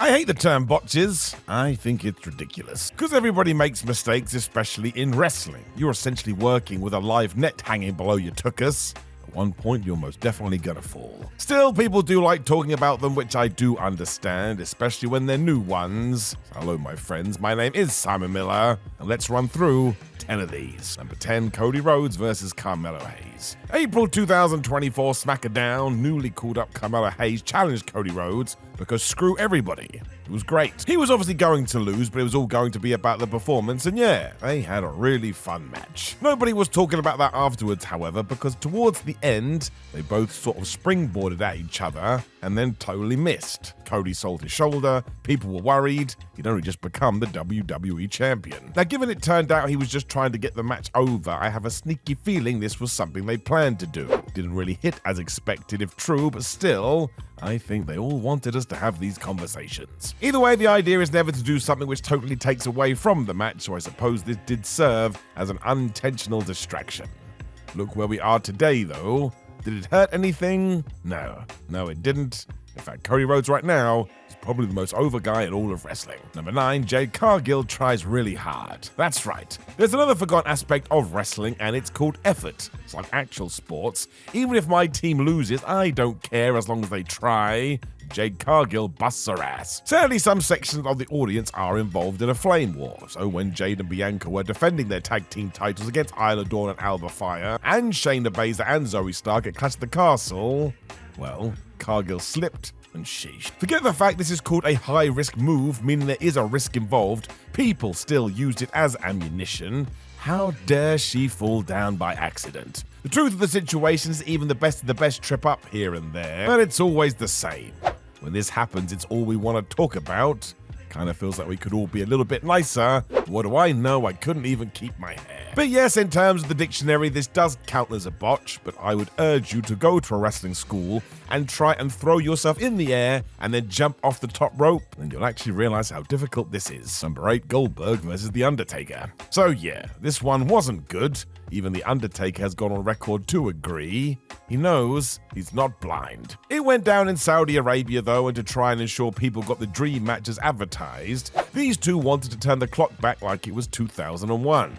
I hate the term botches. I think it's ridiculous. Because everybody makes mistakes, especially in wrestling. You're essentially working with a live net hanging below your tuchus. At one point, you're most definitely gonna fall. Still, people do like talking about them, which I do understand, especially when they're new ones. Hello, my friends. My name is Simon Miller, and let's run through 10 of these. Number 10, Cody Rhodes versus Carmelo Hayes. April 2024, SmackDown, newly called up Carmelo Hayes challenged Cody Rhodes because screw everybody. It was great. He was obviously going to lose, but it was all going to be about the performance, and yeah, they had a really fun match. Nobody was talking about that afterwards, however, because towards the end, they both sort of springboarded at each other and then totally missed. Cody sold his shoulder, people were worried, he'd only just become the WWE champion. Now, given it turned out he was just trying to get the match over, I have a sneaky feeling this was something they planned to do. Didn't really hit as expected if true, but still, I think they all wanted us to have these conversations. Either way, the idea is never to do something which totally takes away from the match, so I suppose this did serve as an unintentional distraction. Look where we are today, though. Did it hurt anything? No, it didn't. In fact, Cody Rhodes right now is probably the most over guy in all of wrestling. Number 9, Jade Cargill tries really hard. That's right. There's another forgotten aspect of wrestling, and it's called effort. It's like actual sports. Even if my team loses, I don't care as long as they try. Jade Cargill busts her ass. Sadly, some sections of the audience are involved in a flame war, so when Jade and Bianca were defending their tag team titles against Isla Dawn and Alba Fire, and Shayna Baszler and Zoe Stark at Clash at the Castle, well, Cargill slipped and sheesh. Forget the fact this is called a high-risk move, meaning there is a risk involved. People still used it as ammunition. How dare she fall down by accident? The truth of the situation is even the best of the best trip up here and there, but it's always the same. When this happens, it's all we want to talk about. Kind of feels like we could all be a little bit nicer. What do I know? I couldn't even keep my hair. But yes, in terms of the dictionary, this does count as a botch, but I would urge you to go to a wrestling school and try and throw yourself in the air and then jump off the top rope, and you'll actually realize how difficult this is. Number 8, Goldberg versus The Undertaker. So yeah, this one wasn't good. Even The Undertaker has gone on record to agree. He knows he's not blind. It went down in Saudi Arabia though, and to try and ensure people got the dream matches advertised, these two wanted to turn the clock back like it was 2001.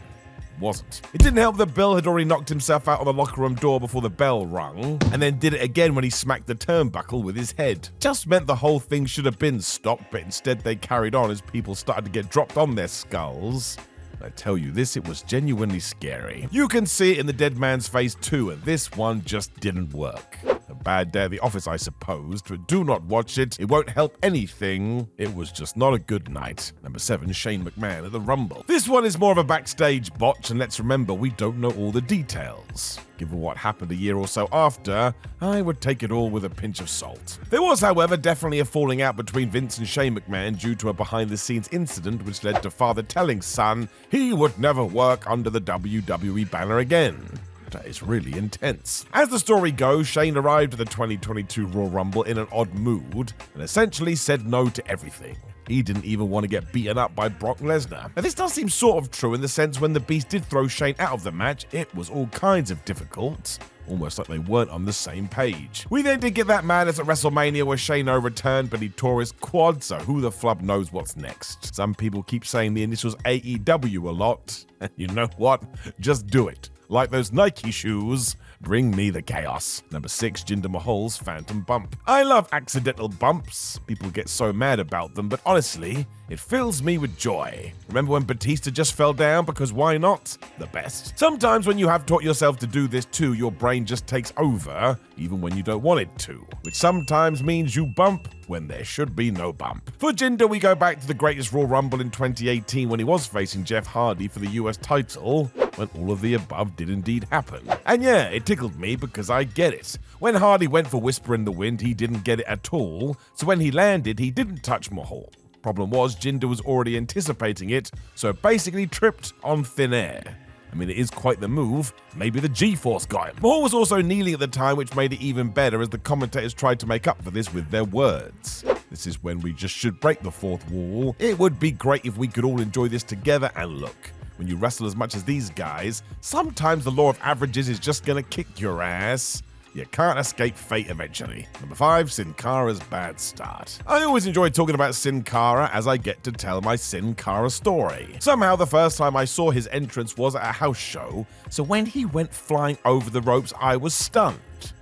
Wasn't. It didn't help that Bill had already knocked himself out on the locker room door before the bell rung, and then did it again when he smacked the turnbuckle with his head. Just meant the whole thing should have been stopped, but instead they carried on as people started to get dropped on their skulls. I tell you this, it was genuinely scary. You can see it in the dead man's face too, and this one just didn't work. A bad day at the office, I suppose, but do not watch it. It won't help anything. It was just not a good night. Number 7, Shane McMahon at the Rumble. This one is more of a backstage botch, and let's remember, we don't know all the details. Given what happened a year or so after, I would take it all with a pinch of salt. There was, however, definitely a falling out between Vince and Shane McMahon due to a behind-the-scenes incident which led to father telling son he would never work under the WWE banner again. That is really intense. As the story goes, Shane arrived at the 2022 Royal Rumble in an odd mood and essentially said no to everything. He didn't even want to get beaten up by Brock Lesnar. Now, this does seem sort of true in the sense when the Beast did throw Shane out of the match, it was all kinds of difficult. Almost like they weren't on the same page. We then did get that madness at WrestleMania where Shane returned, but he tore his quad, so who the flub knows what's next. Some people keep saying the initials AEW a lot. You know what? Just do it. Like those Nike shoes, bring me the chaos. Number 6, Jinder Mahol's Phantom Bump. I love accidental bumps. People get so mad about them, but honestly, it fills me with joy. Remember when Batista just fell down? Because why not? The best. Sometimes when you have taught yourself to do this too, your brain just takes over, even when you don't want it to. Which sometimes means you bump when there should be no bump. For Jinder, we go back to the greatest Royal Rumble in 2018 when he was facing Jeff Hardy for the US title, when all of the above did indeed happen. And yeah, it tickled me because I get it. When Hardy went for Whisper in the Wind, he didn't get it at all, so when he landed, he didn't touch Mahal. Problem was, Jinder was already anticipating it, so basically tripped on thin air. I mean, it is quite the move. Maybe the G-Force got him. Mahal was also kneeling at the time, which made it even better as the commentators tried to make up for this with their words. This is when we just should break the fourth wall. It would be great if we could all enjoy this together, and look, when you wrestle as much as these guys, sometimes the law of averages is just gonna kick your ass. You can't escape fate eventually. Number 5, Sin Cara's bad start. I always enjoy talking about Sin Cara as I get to tell my Sin Cara story. Somehow the first time I saw his entrance was at a house show, so when he went flying over the ropes I was stunned.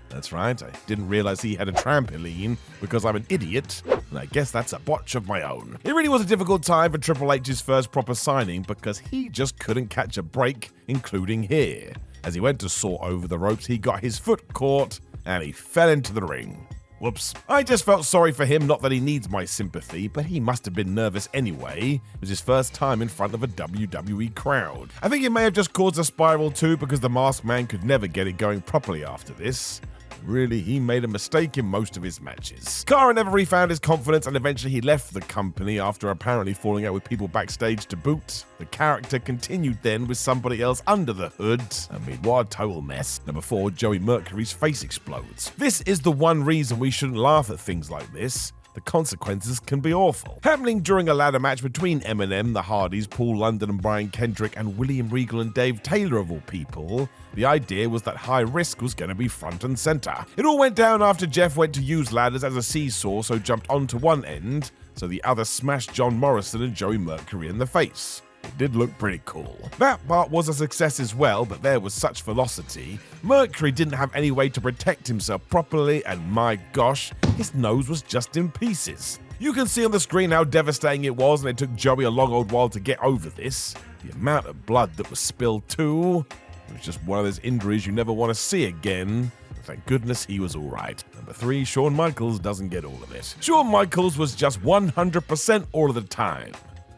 That's right, I didn't realize he had a trampoline because I'm an idiot, and I guess that's a botch of my own. It really was a difficult time for Triple H's first proper signing because he just couldn't catch a break, including here. As he went to soar over the ropes, he got his foot caught, and he fell into the ring. Whoops. I just felt sorry for him, not that he needs my sympathy, but he must have been nervous anyway. It was his first time in front of a WWE crowd. I think it may have just caused a spiral too, because the Masked Man could never get it going properly after this. Really, he made a mistake in most of his matches. Cara never refound his confidence, and eventually he left the company after apparently falling out with people backstage to boot. The character continued then with somebody else under the hood. I mean, what a total mess. Number 4, Joey Mercury's face explodes. This is the one reason we shouldn't laugh at things like this. The consequences can be awful. Happening during a ladder match between Eminem, the Hardys, Paul London and Brian Kendrick, and William Regal and Dave Taylor of all people, the idea was that High Risk was going to be front and center. It all went down after Jeff went to use ladders as a seesaw, so jumped onto one end, so the other smashed John Morrison and Joey Mercury in the face. It did look pretty cool. That part was a success as well, but there was such velocity. Mercury didn't have any way to protect himself properly, and my gosh, his nose was just in pieces. You can see on the screen how devastating it was, and it took Joey a long old while to get over this. The amount of blood that was spilled too. It was just one of those injuries you never want to see again. Thank goodness he was alright. Number 3, Shawn Michaels doesn't get all of it. Shawn Michaels was just 100% all of the time.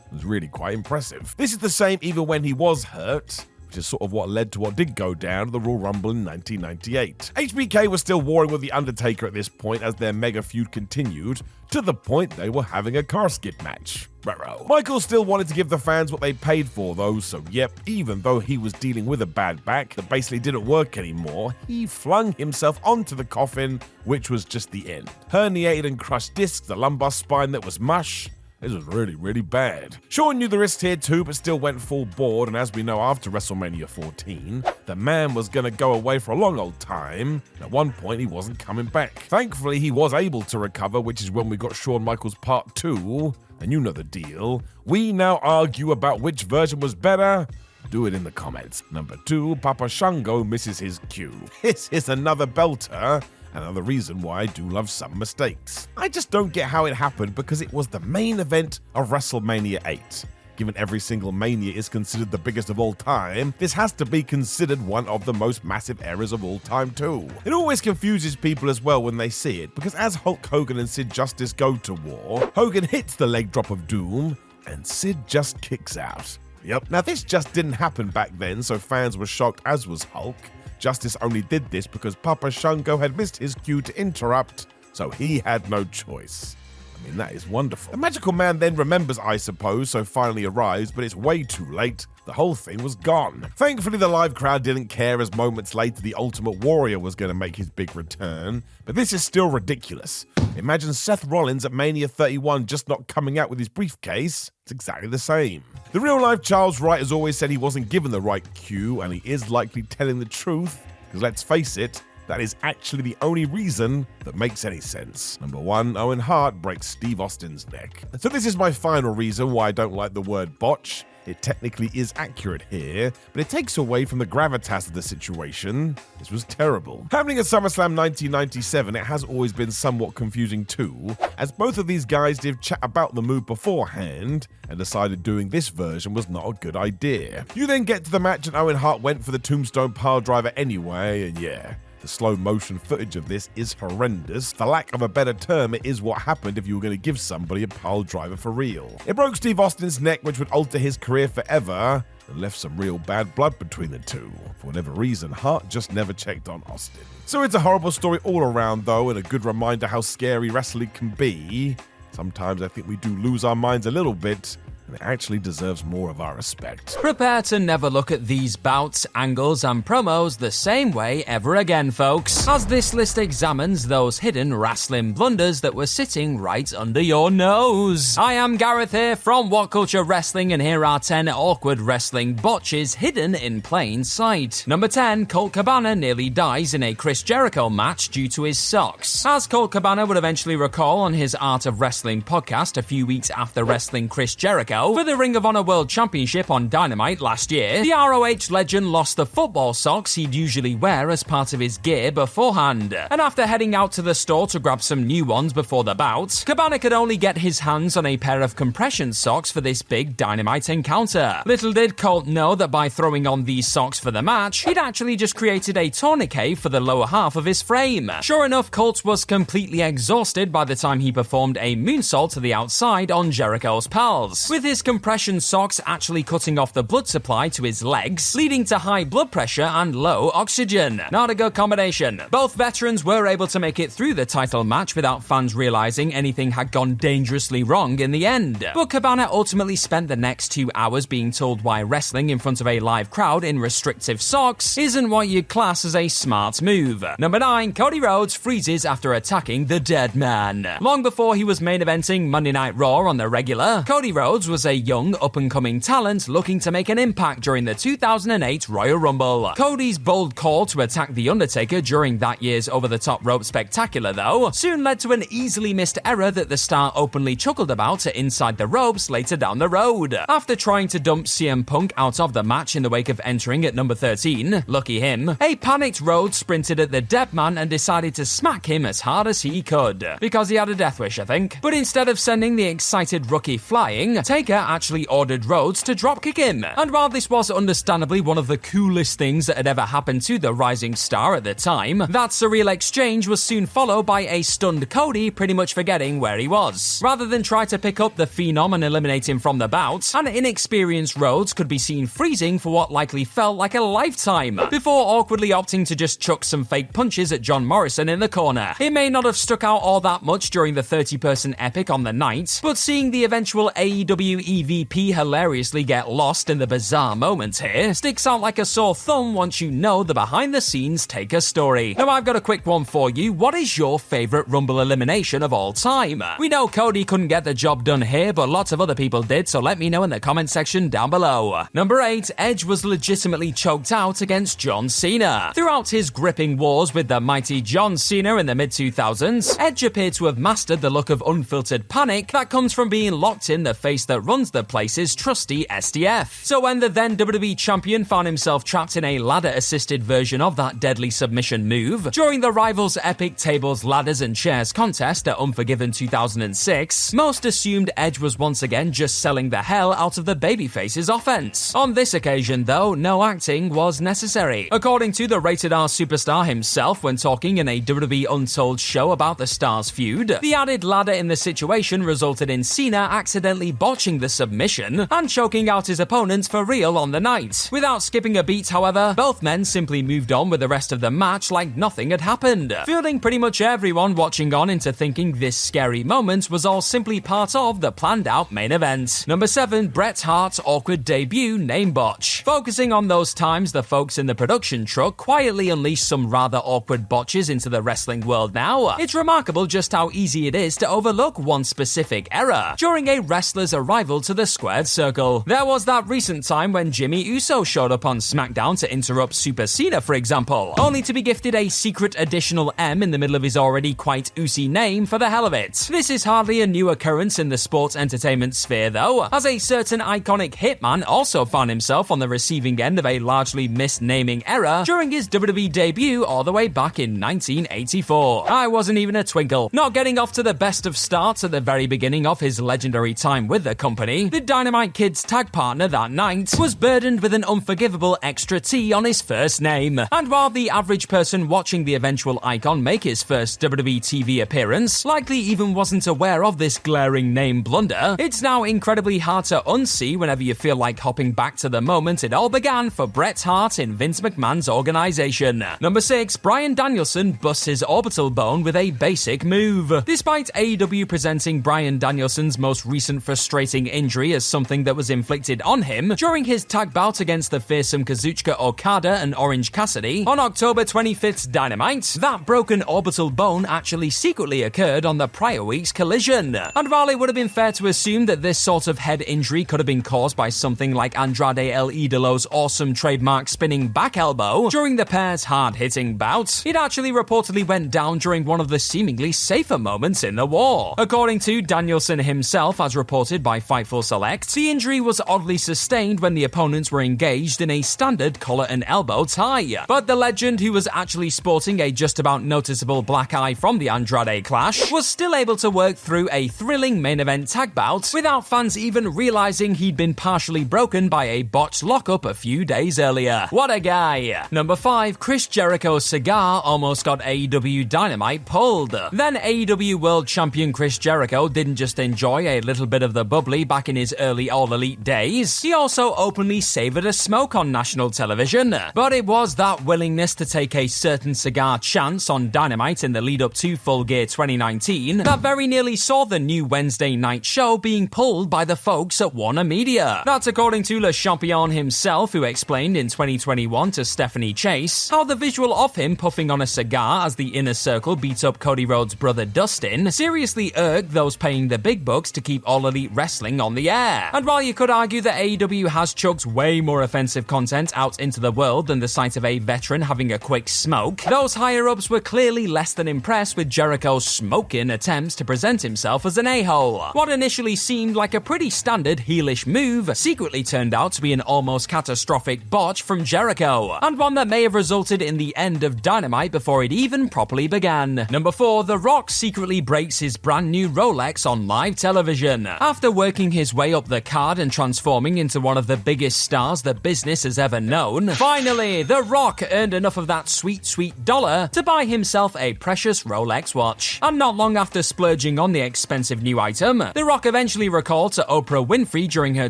It was really quite impressive. This is the same even when he was hurt, which is sort of what led to what did go down at the Royal Rumble in 1998. HBK was still warring with The Undertaker at this point as their mega feud continued, to the point they were having a car skid match. Ruh-roh. Michael still wanted to give the fans what they paid for though, so yep, even though he was dealing with a bad back that basically didn't work anymore, he flung himself onto the coffin, which was just the end. Herniated and crushed discs, the lumbar spine that was mush. This was really, really bad. Shawn knew the risks here too, but still went full board, and as we know after WrestleMania 14, the man was going to go away for a long old time. At one point, he wasn't coming back. Thankfully, he was able to recover, which is when we got Shawn Michaels Part 2, and you know the deal. We now argue about which version was better. Do it in the comments. Number 2, Papa Shango misses his cue. This is another belter. Another reason why I do love some mistakes. I just don't get how it happened because it was the main event of WrestleMania 8. Given every single Mania is considered the biggest of all time, this has to be considered one of the most massive eras of all time too. It always confuses people as well when they see it, because as Hulk Hogan and Sid Justice go to war, Hogan hits the leg drop of doom, and Sid just kicks out. Yep, now this just didn't happen back then, so fans were shocked, as was Hulk. Justice only did this because Papa Shango had missed his cue to interrupt, so he had no choice. I mean, that is wonderful. The Magical Man then remembers, I suppose, so finally arrives, but it's way too late. The whole thing was gone. Thankfully, the live crowd didn't care as moments later the Ultimate Warrior was going to make his big return, but this is still ridiculous. Imagine Seth Rollins at Mania 31 just not coming out with his briefcase. It's exactly the same. The real-life Charles Wright has always said he wasn't given the right cue, and he is likely telling the truth, because let's face it, that is actually the only reason that makes any sense. Number 1, Owen Hart breaks Steve Austin's neck. So this is my final reason why I don't like the word botch. It technically is accurate here, but it takes away from the gravitas of the situation. This was terrible. Happening at SummerSlam 1997, it has always been somewhat confusing too, as both of these guys did chat about the move beforehand and decided doing this version was not a good idea. You then get to the match and Owen Hart went for the Tombstone Piledriver anyway, and yeah. The slow motion footage of this is horrendous. For lack of a better term, it is what happened if you were going to give somebody a pile driver for real. It broke Steve Austin's neck, which would alter his career forever, and left some real bad blood between the two. For whatever reason, Hart just never checked on Austin. So it's a horrible story all around though, and a good reminder how scary wrestling can be. Sometimes I think we do lose our minds a little bit, and it actually deserves more of our respect. Prepare to never look at these bouts, angles, and promos the same way ever again, folks, as this list examines those hidden wrestling blunders that were sitting right under your nose. I am Gareth here from What Culture Wrestling, and here are 10 awkward wrestling botches hidden in plain sight. Number 10, Colt Cabana nearly dies in a Chris Jericho match due to his socks. As Colt Cabana would eventually recall on his Art of Wrestling podcast a few weeks after wrestling Chris Jericho for the Ring of Honor World Championship on Dynamite last year, the ROH legend lost the football socks he'd usually wear as part of his gear beforehand, and after heading out to the store to grab some new ones before the bout, Cabana could only get his hands on a pair of compression socks for this big Dynamite encounter. Little did Colt know that by throwing on these socks for the match, he'd actually just created a tourniquet for the lower half of his frame. Sure enough, Colt was completely exhausted by the time he performed a moonsault to the outside on Jericho's pals, with his compression socks actually cutting off the blood supply to his legs, leading to high blood pressure and low oxygen. Not a good combination. Both veterans were able to make it through the title match without fans realizing anything had gone dangerously wrong in the end. But Cabana ultimately spent the next 2 hours being told why wrestling in front of a live crowd in restrictive socks isn't what you'd class as a smart move. Number 9, Cody Rhodes freezes after attacking the Dead Man. Long before he was main eventing Monday Night Raw on the regular, Cody Rhodes was a young up-and-coming talent looking to make an impact during the 2008 Royal Rumble. Cody's bold call to attack The Undertaker during that year's over-the-top rope spectacular, though, soon led to an easily missed error that the star openly chuckled about inside the ropes later down the road. After trying to dump CM Punk out of the match in the wake of entering at number 13, lucky him, a panicked Rhodes sprinted at the Dead Man and decided to smack him as hard as he could. Because he had a death wish, I think. But instead of sending the excited rookie flying, Taker actually ordered Rhodes to dropkick him. And while this was understandably one of the coolest things that had ever happened to the rising star at the time, that surreal exchange was soon followed by a stunned Cody pretty much forgetting where he was. Rather than try to pick up the Phenom and eliminate him from the bout, an inexperienced Rhodes could be seen freezing for what likely felt like a lifetime, before awkwardly opting to just chuck some fake punches at John Morrison in the corner. It may not have stuck out all that much during the 30-person epic on the night, but seeing the eventual AEW EVP hilariously get lost in the bizarre moments here sticks out like a sore thumb once you know the behind-the-scenes Taker story. Now I've got a quick one for you. What is your favourite Rumble elimination of all time? We know Cody couldn't get the job done here, but lots of other people did, so let me know in the comment section down below. Number 8, Edge was legitimately choked out against John Cena. Throughout his gripping wars with the mighty John Cena in the mid-2000s, Edge appeared to have mastered the look of unfiltered panic that comes from being locked in the face that runs the place's trusty SDF. So when the then WWE champion found himself trapped in a ladder-assisted version of that deadly submission move during the Rivals Epic Tables, Ladders and Chairs contest at Unforgiven 2006, most assumed Edge was once again just selling the hell out of the babyface's offense. On this occasion, though, no acting was necessary. According to the Rated R superstar himself when talking in a WWE Untold show about the Stars feud, the added ladder in the situation resulted in Cena accidentally botching the submission and choking out his opponent for real on the night. Without skipping a beat, however, both men simply moved on with the rest of the match like nothing had happened, fooling pretty much everyone watching on into thinking this scary moment was all simply part of the planned out main event. Number 7, Bret Hart's awkward debut name botch. Focusing on those times the folks in the production truck quietly unleashed some rather awkward botches into the wrestling world now, it's remarkable just how easy it is to overlook one specific error during a wrestler's arrival to the squared circle. There was that recent time when Jimmy Uso showed up on SmackDown to interrupt Super Cena, for example, only to be gifted a secret additional M in the middle of his already quite oozy name for the hell of it. This is hardly a new occurrence in the sports entertainment sphere though, as a certain iconic hitman also found himself on the receiving end of a largely missed naming error during his WWE debut all the way back in 1984. I wasn't even a twinkle. Not getting off to the best of starts at the very beginning of his legendary time with the company, the Dynamite Kid's tag partner that night was burdened with an unforgivable extra T on his first name. And while the average person watching the eventual icon make his first WWE TV appearance likely even wasn't aware of this glaring name blunder, it's now incredibly hard to unsee whenever you feel like hopping back to the moment it all began for Bret Hart in Vince McMahon's organization. Number 6, Bryan Danielson busts his orbital bone with a basic move. Despite AEW presenting Bryan Danielson's most recent frustrating taking injury as something that was inflicted on him during his tag bout against the fearsome Kazuchika Okada and Orange Cassidy on October 25th's Dynamite. That broken orbital bone actually secretly occurred on the prior week's Collision. And while it would have been fair to assume that this sort of head injury could have been caused by something like Andrade El Idolo's awesome trademark spinning back elbow during the pair's hard-hitting bout, it actually reportedly went down during one of the seemingly safer moments in the war. According to Danielson himself, as reported by Fightful Select, the injury was oddly sustained when the opponents were engaged in a standard collar and elbow tie. But the legend, who was actually sporting a just about noticeable black eye from the Andrade clash, was still able to work through a thrilling main event tag bout without fans even realizing he'd been partially broken by a botched lockup a few days earlier. What a guy! Number 5, Chris Jericho's cigar almost got AEW Dynamite pulled. Then AEW World Champion Chris Jericho didn't just enjoy a little bit of the bubbly back in his early All Elite days, he also openly savoured a smoke on national television. But it was that willingness to take a certain cigar chance on Dynamite in the lead up to Full Gear 2019 that very nearly saw the new Wednesday night show being pulled by the folks at Warner Media. That's according to Le Champion himself, who explained in 2021 to Stephanie Chase how the visual of him puffing on a cigar as the Inner Circle beat up Cody Rhodes' brother Dustin seriously irked those paying the big bucks to keep All Elite Wrestling on the air. And while you could argue that AEW has chucked way more offensive content out into the world than the sight of a veteran having a quick smoke, those higher-ups were clearly less than impressed with Jericho's smoking attempts to present himself as an a-hole. What initially seemed like a pretty standard heelish move secretly turned out to be an almost catastrophic botch from Jericho, and one that may have resulted in the end of Dynamite before it even properly began. Number 4, The Rock secretly breaks his brand new Rolex on live television. After working his way up the card and transforming into one of the biggest stars the business has ever known, finally, The Rock earned enough of that sweet, sweet dollar to buy himself a precious Rolex watch. And not long after splurging on the expensive new item, The Rock eventually recalled to Oprah Winfrey during her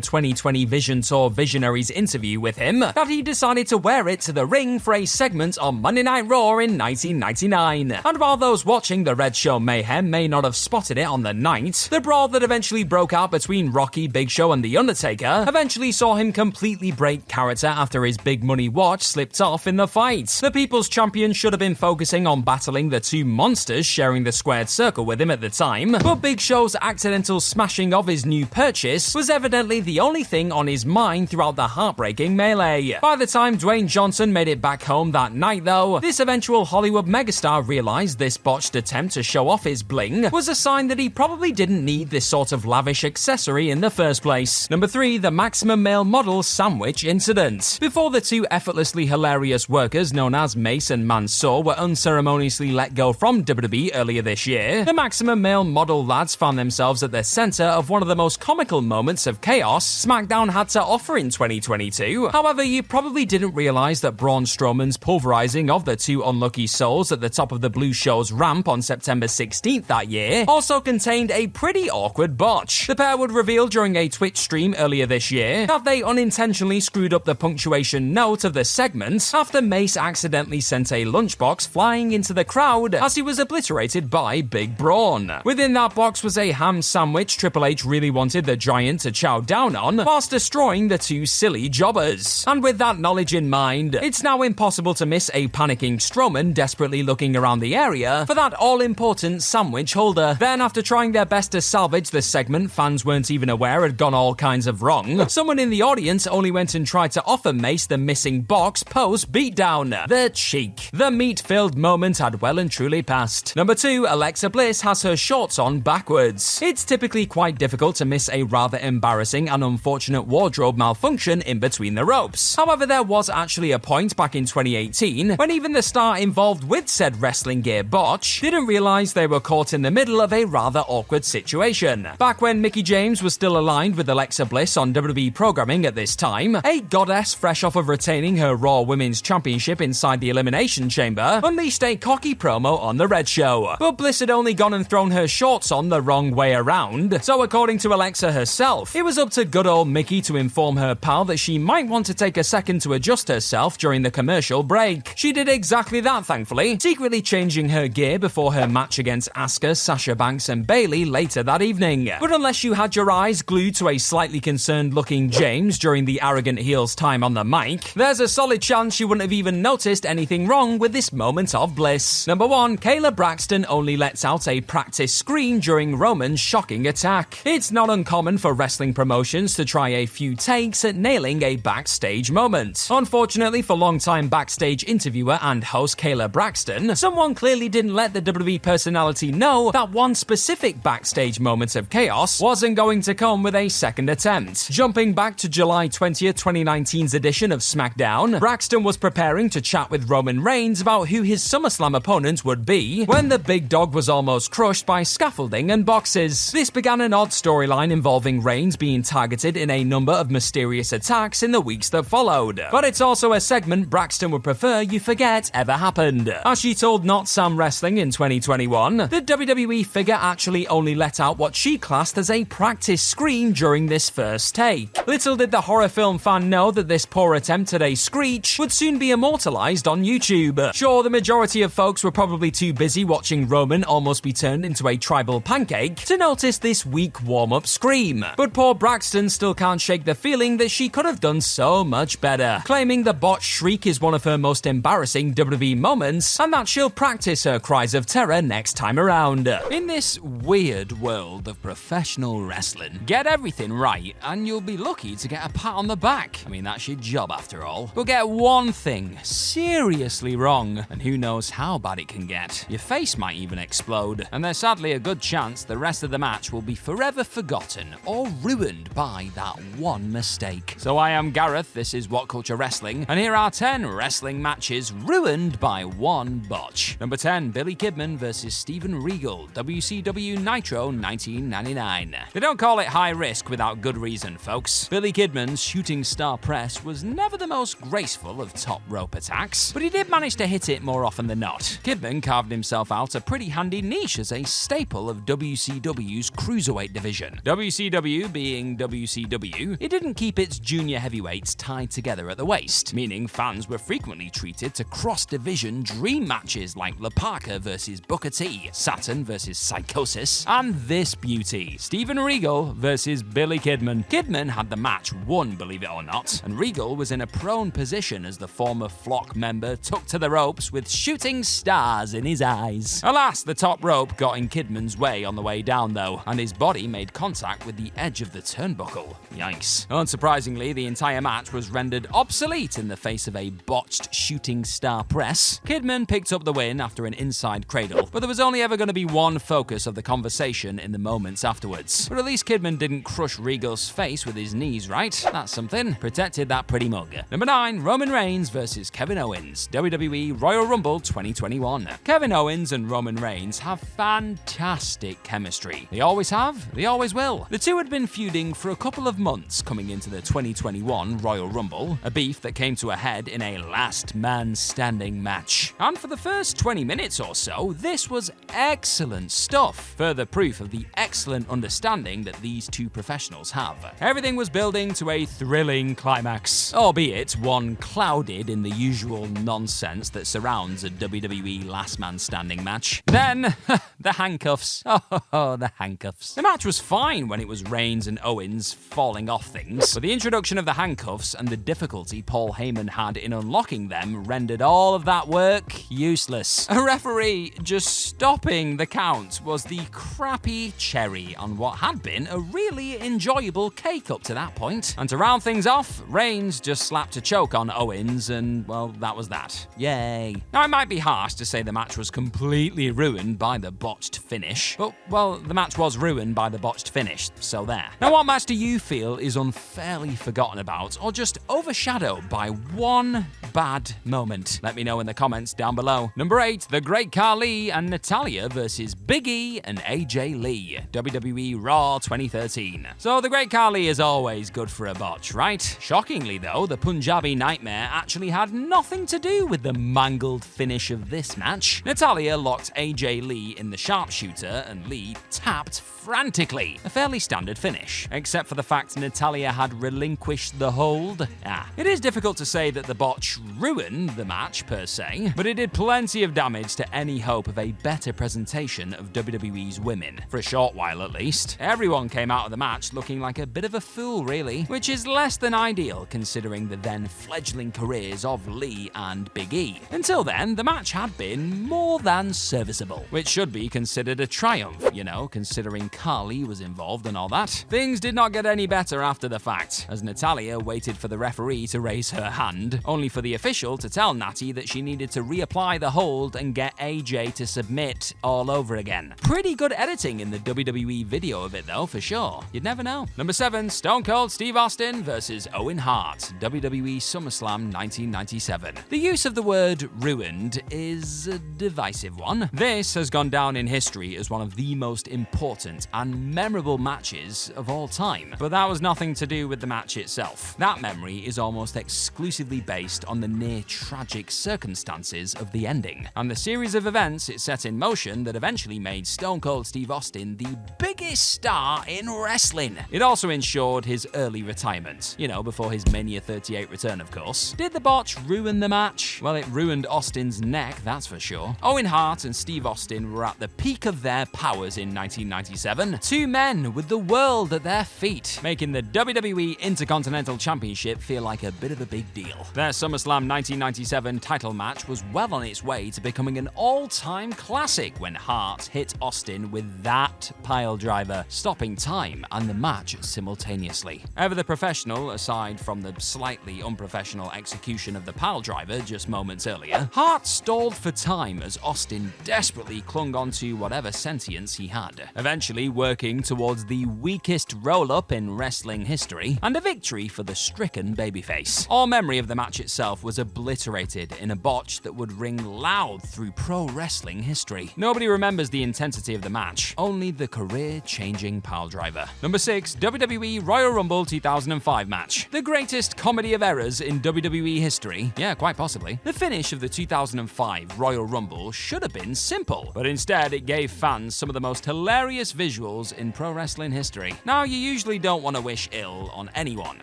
2020 Vision Tour Visionaries interview with him that he decided to wear it to the ring for a segment on Monday Night Raw in 1999. And while those watching the Red Show Mayhem may not have spotted it on the night, the brawl that eventually broke out between Rocky, Big Show and The Undertaker eventually saw him completely break character after his big money watch slipped off in the fight. The People's Champion should have been focusing on battling the two monsters sharing the squared circle with him at the time, but Big Show's accidental smashing of his new purchase was evidently the only thing on his mind throughout the heartbreaking melee. By the time Dwayne Johnson made it back home that night though, this eventual Hollywood megastar realized this botched attempt to show off his bling was a sign that he probably didn't need this sort of lavish accessory in the first place. Number 3, the Maximum Male Model Sandwich Incident. Before the two effortlessly hilarious workers known as Mace and Mansoor were unceremoniously let go from WWE earlier this year, the Maximum Male Model lads found themselves at the center of one of the most comical moments of chaos SmackDown had to offer in 2022. However, you probably didn't realize that Braun Strowman's pulverizing of the two unlucky souls at the top of the Blue Show's ramp on September 16th that year also contained a pretty awkward botch. The pair would reveal during a Twitch stream earlier this year that they unintentionally screwed up the punctuation note of the segment after Mace accidentally sent a lunchbox flying into the crowd as he was obliterated by Big Braun. Within that box was a ham sandwich Triple H really wanted the Giant to chow down on whilst destroying the two silly jobbers. And with that knowledge in mind, it's now impossible to miss a panicking Strowman desperately looking around the area for that all-important sandwich holder. Then, after trying their best to salvage the segment fans weren't even aware had gone all kinds of wrong, someone in the audience only went and tried to offer Mace the missing box post-beatdown. The cheek. The meat-filled moment had well and truly passed. Number 2, Alexa Bliss has her shorts on backwards. It's typically quite difficult to miss a rather embarrassing and unfortunate wardrobe malfunction in between the ropes. However, there was actually a point back in 2018 when even the star involved with said wrestling gear botch didn't realize they were caught in the middle of a rather awkward situation. Back when Mickie James was still aligned with Alexa Bliss on WWE programming at this time, a goddess fresh off of retaining her Raw Women's Championship inside the Elimination Chamber unleashed a cocky promo on the Red Show. But Bliss had only gone and thrown her shorts on the wrong way around, so according to Alexa herself, it was up to good old Mickie to inform her pal that she might want to take a second to adjust herself during the commercial break. She did exactly that, thankfully, secretly changing her gear before her match against Asuka, Sasha Banks and Bayley later that evening. But unless you had your your eyes glued to a slightly concerned-looking James during the arrogant heel's time on the mic, there's a solid chance you wouldn't have even noticed anything wrong with this moment of bliss. Number 1, Kayla Braxton only lets out a practice scream during Roman's shocking attack. It's not uncommon for wrestling promotions to try a few takes at nailing a backstage moment. Unfortunately for longtime backstage interviewer and host Kayla Braxton, someone clearly didn't let the WWE personality know that one specific backstage moment of chaos wasn't going to come with a second attempt. Jumping back to July 20th, 2019's edition of SmackDown, Braxton was preparing to chat with Roman Reigns about who his SummerSlam opponent would be when the big dog was almost crushed by scaffolding and boxes. This began an odd storyline involving Reigns being targeted in a number of mysterious attacks in the weeks that followed. But it's also a segment Braxton would prefer you forget ever happened. As she told Not Sam Wrestling in 2021, the WWE figure actually only let out what she classed as a practice scream during this first take. Little did the horror film fan know that this poor attempt at a screech would soon be immortalized on YouTube. Sure, the majority of folks were probably too busy watching Roman almost be turned into a tribal pancake to notice this weak warm-up scream. But poor Braxton still can't shake the feeling that she could have done so much better, claiming the botched shriek is one of her most embarrassing WWE moments and that she'll practice her cries of terror next time around. In this weird world of professional wrestling, get everything right and you'll be lucky to get a pat on the back. I mean, that's your job after all. But get one thing seriously wrong, and who knows how bad it can get. Your face might even explode, and there's sadly a good chance the rest of the match will be forever forgotten or ruined by that one mistake. So I am Gareth, this is What Culture Wrestling, and here are 10 wrestling matches ruined by one botch. Number 10, Billy Kidman vs. Steven Regal, WCW Nitro 1999. They don't call it high risk without good reason, folks. Billy Kidman's shooting star press was never the most graceful of top rope attacks, but he did manage to hit it more often than not. Kidman carved himself out a pretty handy niche as a staple of WCW's cruiserweight division. WCW being WCW, it didn't keep its junior heavyweights tied together at the waist, meaning fans were frequently treated to cross-division dream matches like La Parka vs. Booker T, Saturn vs. Psychosis, and this beauty, Steven Regal vs. Billy Kidman. Kidman had the match won, believe it or not, and Regal was in a prone position as the former Flock member took to the ropes with shooting stars in his eyes. Alas, the top rope got in Kidman's way on the way down though, and his body made contact with the edge of the turnbuckle. Yikes. Unsurprisingly, the entire match was rendered obsolete in the face of a botched shooting star press. Kidman picked up the win after an inside cradle, but there was only ever going to be one focus of the conversation in the moments afterwards. But at least Kidman didn't crush Regal's face with his knees, right? That's something. Protected that pretty mug. Number 9, Roman Reigns vs. Kevin Owens, WWE Royal Rumble 2021. Kevin Owens and Roman Reigns have fantastic chemistry. They always have, they always will. The two had been feuding for a couple of months coming into the 2021 Royal Rumble, a beef that came to a head in a last man standing match. And for the first 20 minutes or so, this was excellent stuff. Further proof of the excellent understanding that these two professionals have. Everything was building to a thrilling climax, albeit one clouded in the usual nonsense that surrounds a WWE last man standing match. Then, the handcuffs. Oh, the handcuffs. The match was fine when it was Reigns and Owens falling off things, but the introduction of the handcuffs and the difficulty Paul Heyman had in unlocking them rendered all of that work useless. A referee just stopping the count was the crappy cherry on what had been a really enjoyable cake up to that point. And to round things off, Reigns just slapped a choke on Owens and, well, that was that. Yay. Now, it might be harsh to say the match was completely ruined by the botched finish, but, well, the match was ruined by the botched finish, so there. Now, what match do you feel is unfairly forgotten about or just overshadowed by one bad moment? Let me know in the comments down below. Number 8, The Great Khali and Natalya vs. Big E and AJ Lee, WWE Raw 2013. So The Great Khali is always good for a botch, right? Shockingly though, the Punjabi Nightmare actually had nothing to do with the mangled finish of this match. Natalya locked AJ Lee in the sharpshooter and Lee tapped frantically. A fairly standard finish, except for the fact Natalya had relinquished the hold. It is difficult to say that the botch ruined the match per se, but it did plenty of damage to any hope of a better presentation of WWE's women, for a short while at least. Every Everyone came out of the match looking like a bit of a fool, really, which is less than ideal considering the then fledgling careers of Lee and Big E. Until then, the match had been more than serviceable, which should be considered a triumph, you know, considering Carly was involved and all that. Things did not get any better after the fact, as Natalya waited for the referee to raise her hand, only for the official to tell Natty that she needed to reapply the hold and get AJ to submit all over again. Pretty good editing in the WWE video of it though, for sure. You'd never know. Number 7, Stone Cold Steve Austin versus Owen Hart, WWE SummerSlam 1997. The use of the word ruined is a divisive one. This has gone down in history as one of the most important and memorable matches of all time, but that was nothing to do with the match itself. That memory is almost exclusively based on the near tragic circumstances of the ending, and the series of events it set in motion that eventually made Stone Cold Steve Austin the biggest star in wrestling. It also ensured his early retirement, you know, before his Mania 38 return, of course. Did the botch ruin the match? Well, it ruined Austin's neck, that's for sure. Owen Hart and Steve Austin were at the peak of their powers in 1997. Two men with the world at their feet, making the WWE Intercontinental Championship feel like a bit of a big deal. Their SummerSlam 1997 title match was well on its way to becoming an all-time classic when Hart hit Austin with that pile driver, stopping time and the match simultaneously. Ever the professional, aside from the slightly unprofessional execution of the pile driver just moments earlier, Hart stalled for time as Austin desperately clung onto whatever sentience he had, eventually working towards the weakest roll-up in wrestling history and a victory for the stricken babyface. All memory of the match itself was obliterated in a botch that would ring loud through pro wrestling history. Nobody remembers the intensity of the match, only the career-changing piledriver. Number 6, WWE Royal Rumble 2005 match. The greatest comedy of errors in WWE history? Yeah, quite possibly. The finish of the 2005 Royal Rumble should have been simple, but instead it gave fans some of the most hilarious visuals in pro wrestling history. Now, you usually don't want to wish ill on anyone,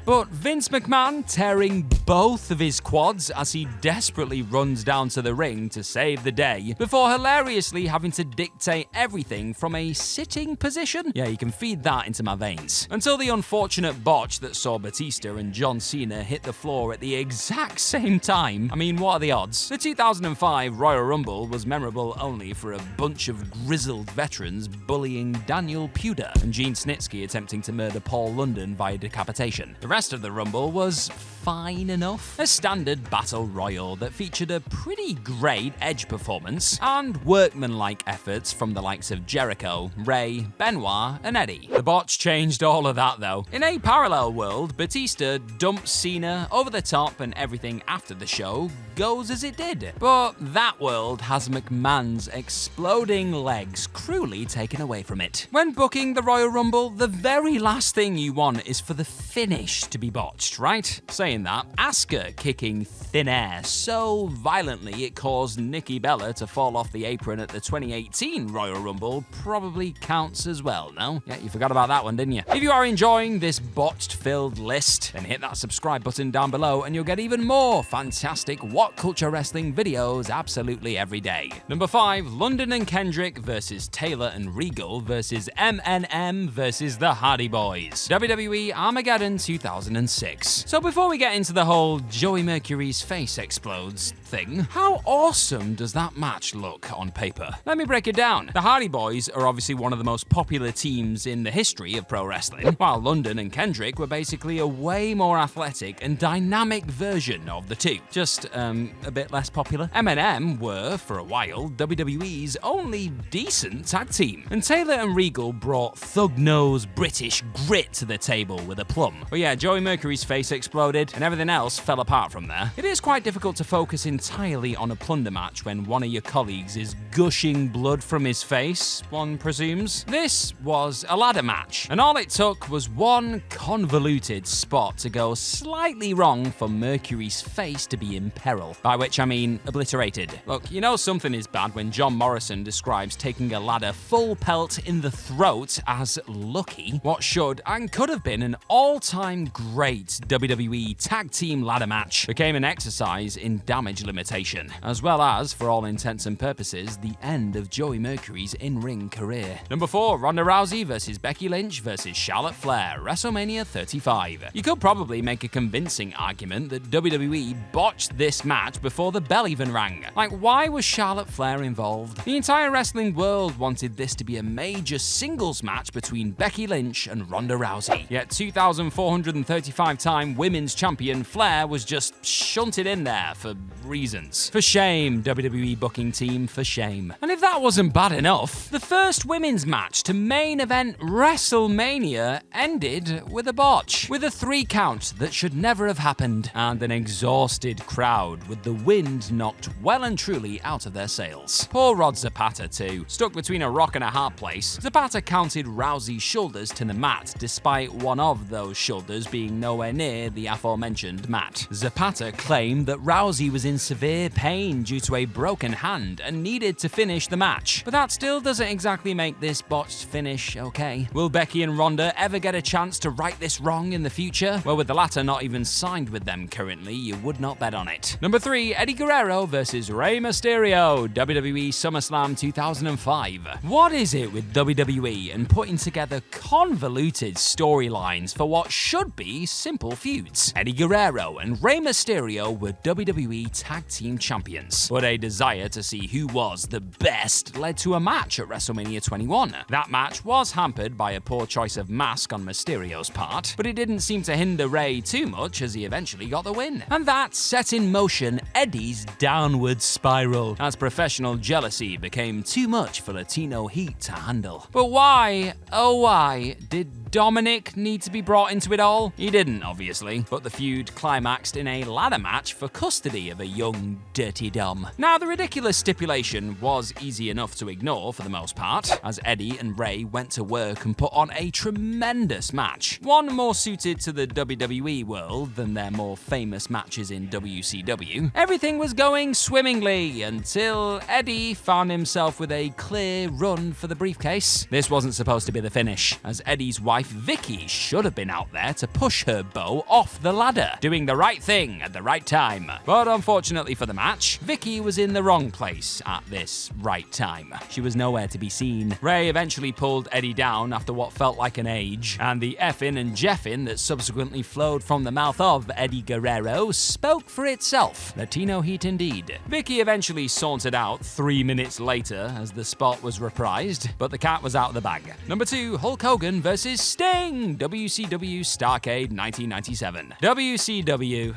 but Vince McMahon tearing both of his quads as he desperately runs down to the ring to save the day, before hilariously having to dictate everything from a sitting position? Yeah, you can feed that into my veins. Until the unfortunate botch that saw Batista and John Cena hit the floor at the exact same time. I mean, what are the odds? The 2005 Royal Rumble was memorable only for a bunch of grizzled veterans bullying Daniel Puder and Gene Snitsky attempting to murder Paul London via decapitation. The rest of the Rumble was fine enough. A standard battle royal that featured a pretty great Edge performance and workmanlike efforts from the likes of Jericho, Ray, Benoit, and Eddie. The botch changed all of that though. In a parallel world, Batista dumped Cena over the top and everything after the show goes as it did. But that world has McMahon's exploding legs cruelly taken away from it. When booking the Royal Rumble, the very last thing you want is for the finish to be botched, right? Saying that, Asuka kicking thin air so violently it caused Nikki Bella to fall off the apron at the 2018 Royal Rumble probably counts as well, no? Yeah, you forgot about that one, didn't you? If you are enjoying this botched-filled list, then hit that subscribe button down below and you'll get even more fantastic What Culture Wrestling videos absolutely every day. Number 5, London and Kendrick versus Taylor and Regal versus MNM versus the Hardy Boys. WWE Armageddon 2006. So before we get into the whole Joey Mercury's face explodes thing, how awesome does that match look on paper? Let me break it down. The Hardy Boys are obviously one of the most popular teams in the history of pro wrestling, while London and Kendrick were basically a way more athletic and dynamic version of the two, just a bit less popular. M&M were, for a while, WWE's only decent tag team, and Taylor and Regal brought thug-nosed British grit to the table with aplomb. But yeah, Joey Mercury's face exploded, and everything else fell apart from there. It is quite difficult to focus entirely on a plunder match when one of your colleagues is gushing blood from his face, one presumes. This was a ladder match, and all it took was one convoluted spot to go slightly wrong for Mercury's face to be in peril, by which I mean obliterated. Look, you know something is bad when John Morrison describes taking a ladder full pelt in the throat as lucky. What should and could have been an all-time great WWE tag team ladder match became an exercise in damage limitation, as well as, for all intents and purposes, the end of Joey Mercury's in-ring career. Number 4, Ronda Rousey versus Becky Lynch versus Charlotte Flair, WrestleMania 35. You could probably make a convincing argument that WWE botched this match before the bell even rang. Like, why was Charlotte Flair involved? The entire wrestling world wanted this to be a major singles match between Becky Lynch and Ronda Rousey. Yet 2,435-time women's champion Flair was just shunted in there for reasons. For shame, WWE booking team, for shame. And if that wasn't bad enough, the first women's match to main event WrestleMania ended with a botch, with a 3 count that should never have happened, and an exhausted crowd with the wind knocked well and truly out of their sails. Poor Rod Zapata too. Stuck between a rock and a hard place, Zapata counted Rousey's shoulders to the mat despite one of those shoulders being nowhere near the aforementioned mat. Zapata claimed that Rousey was in severe pain due to a broken hand and needed to finish the match, but that still doesn't exactly make this botched finish okay. Will Becky and Ronda ever get a chance to right this wrong in the future? Well, with the latter not even signed with them currently, you would not bet on it. Number 3, Eddie Guerrero versus Rey Mysterio, WWE SummerSlam 2005. What is it with WWE and putting together convoluted storylines for what should be simple feuds? Eddie Guerrero and Rey Mysterio were WWE Tag Team Champions, but a desire to see who was the best led to a match at WrestleMania 21. That match was hampered by a poor choice of mask on Mysterio's part, but it didn't seem to hinder Rey too much as he eventually got the win. And that set in motion Eddie's downward spiral, as professional jealousy became too much for Latino heat to handle. But why, oh why, did Dominic need to be brought into it all? He didn't, obviously, but the feud climaxed in a ladder match for custody of a young, dirty Dom. Now, the ridiculous stipulation was easy enough to ignore for the most part, as Eddie and Rey went to work and put on a tremendous match, one more suited to the WWE world than their more famous matches in WCW. Everything was going swimmingly until Eddie found himself with a clear run for the briefcase. This wasn't supposed to be the finish, as Eddie's wife Vicky should have been out there to push her beau off the ladder, doing the right thing at the right time. But unfortunately for the match, Vicky was in the wrong place at this right time. She was nowhere to be seen. Rey eventually pulled Eddie down after what felt like an age, and the effing and jeffing that subsequently flowed from the mouth of Eddie Guerrero spoke for itself. Latino heat indeed. Vicky eventually sauntered out 3 minutes later as the spot was reprised, but the cat was out of the bag. Number 2, Hulk Hogan versus Sting, WCW Starrcade 1997. WCW,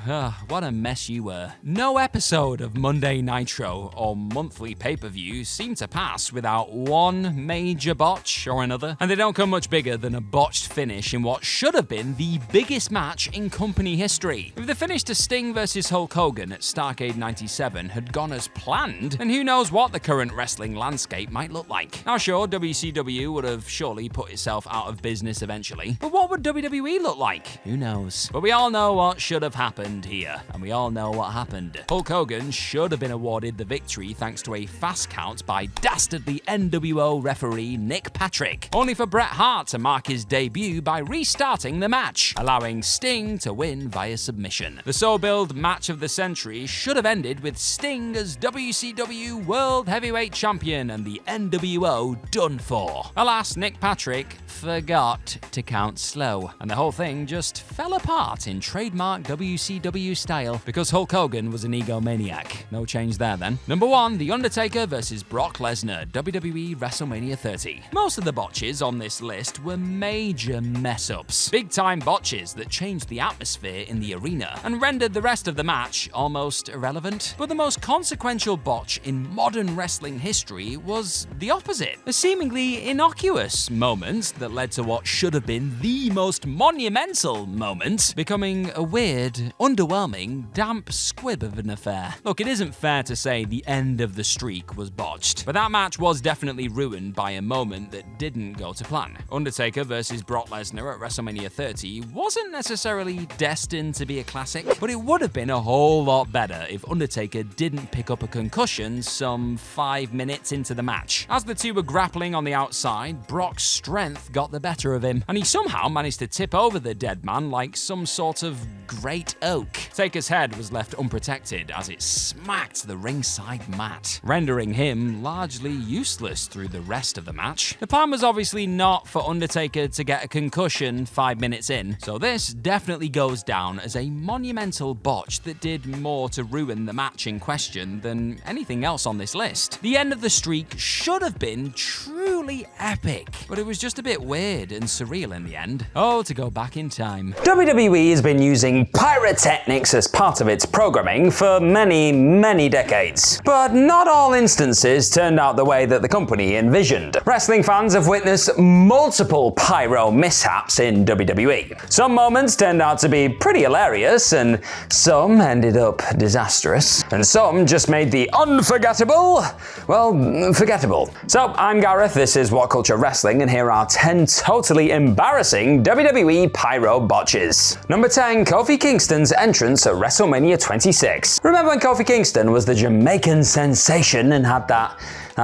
what a mess you were. No episode of Monday Nitro or monthly pay-per-view seemed to pass without one major botch or another, and they don't come much bigger than a botched finish in what should have been the biggest match in company history. If the finish to Sting versus Hulk Hogan at Starrcade 97 had gone as planned, then who knows what the current wrestling landscape might look like. Now sure, WCW would have surely put itself out of business eventually, but what would WWE look like? Who knows? But we all know what should have happened here, and we all know what happened. Hulk Hogan should have been awarded the victory thanks to a fast count by dastardly NWO referee Nick Patrick, only for Bret Hart to mark his debut by restarting the match, allowing Sting to win via submission. The so-billed match of the century should have ended with Sting as WCW World Heavyweight Champion and the NWO done for. Alas, Nick Patrick forgot to count slow, and the whole thing just fell apart in trademark WCW style because Hulk Hogan was an egomaniac. No change there then. Number 1, The Undertaker versus Brock Lesnar, WWE WrestleMania 30. Most of the botches on this list were major mess-ups. Big-time botches that changed the atmosphere in the arena and rendered the rest of the match almost irrelevant. But the most consequential botch in modern wrestling history was the opposite. A seemingly innocuous moment that led to what should have been the most monumental moment becoming a weird, underwhelming, damp squib of an affair. Look, it isn't fair to say the end of the streak was botched, but that match was definitely ruined by a moment that didn't go to plan. Undertaker versus Brock Lesnar at WrestleMania 30 wasn't necessarily destined to be a classic, but it would have been a whole lot better if Undertaker didn't pick up a concussion some 5 minutes into the match. As the two were grappling on the outside, Brock's strength got the better of him, and he somehow managed to tip over the dead man like some sort of great oak. Taker's head was left unprotected as it smacked the ringside mat, rendering him largely useless through the rest of the match. The plan was obviously obviously not for Undertaker to get a concussion 5 minutes in, so this definitely goes down as a monumental botch that did more to ruin the match in question than anything else on this list. The end of the streak should have been truly epic, but it was just a bit weird and surreal in the end. Oh, to go back in time. WWE has been using pyrotechnics as part of its programming for many decades. But not all instances turned out the way that the company envisioned. Wrestling fans have witnessed multiple pyro mishaps in WWE. Some moments turned out to be pretty hilarious, and some ended up disastrous. And some just made the unforgettable, well, forgettable. So, I'm Gareth, this is What Culture Wrestling, and here are 10 totally embarrassing WWE pyro botches. Number 10, Kofi Kingston's entrance at WrestleMania 26. Remember when Kofi Kingston was the Jamaican sensation and had that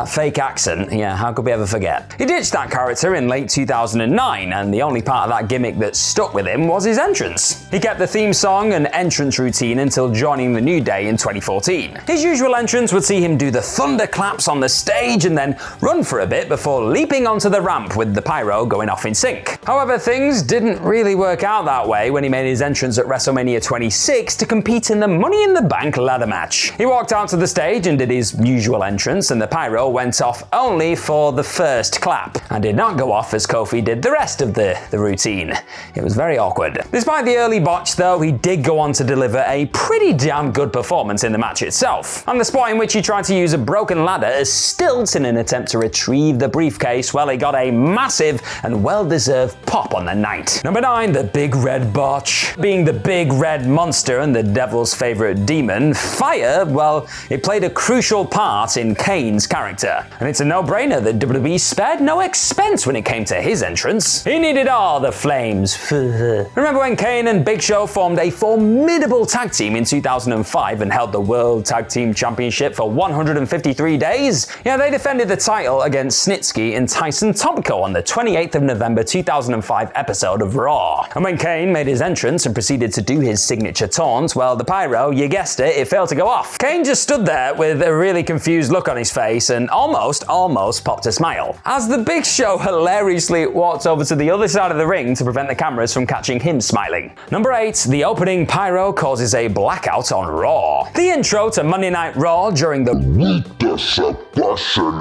fake accent? Yeah, how could we ever forget? He ditched that character in late 2009, and the only part of that gimmick that stuck with him was his entrance. He kept the theme song and entrance routine until joining the New Day in 2014. His usual entrance would see him do the thunderclaps on the stage and then run for a bit before leaping onto the ramp with the pyro going off in sync. However, things didn't really work out that way when he made his entrance at WrestleMania 26 to compete in the Money in the Bank ladder match. He walked out to the stage and did his usual entrance, and the pyro went off only for the first clap, and did not go off as Kofi did the rest of the routine. It was very awkward. Despite the early botch though, he did go on to deliver a pretty damn good performance in the match itself. And the spot in which he tried to use a broken ladder as stilts in an attempt to retrieve the briefcase, well, he got a massive and well-deserved pop on the night. Number 9, the Big Red Botch. Being the Big Red Monster and the devil's favorite demon, fire, well, it played a crucial part in Kane's character. And it's a no-brainer that WWE spared no expense when it came to his entrance. He needed all the flames. Remember when Kane and Big Show formed a formidable tag team in 2005 and held the World Tag Team Championship for 153 days? Yeah, they defended the title against Snitsky and Tyson Tomko on the 28th of November 2005 episode of Raw. And when Kane made his entrance and proceeded to do his signature taunt, well, the pyro, you guessed it failed to go off. Kane just stood there with a really confused look on his face and almost popped a smile, as the Big Show hilariously walked over to the other side of the ring to prevent the cameras from catching him smiling. Number 8, the opening pyro causes a blackout on Raw. The intro to Monday Night Raw during the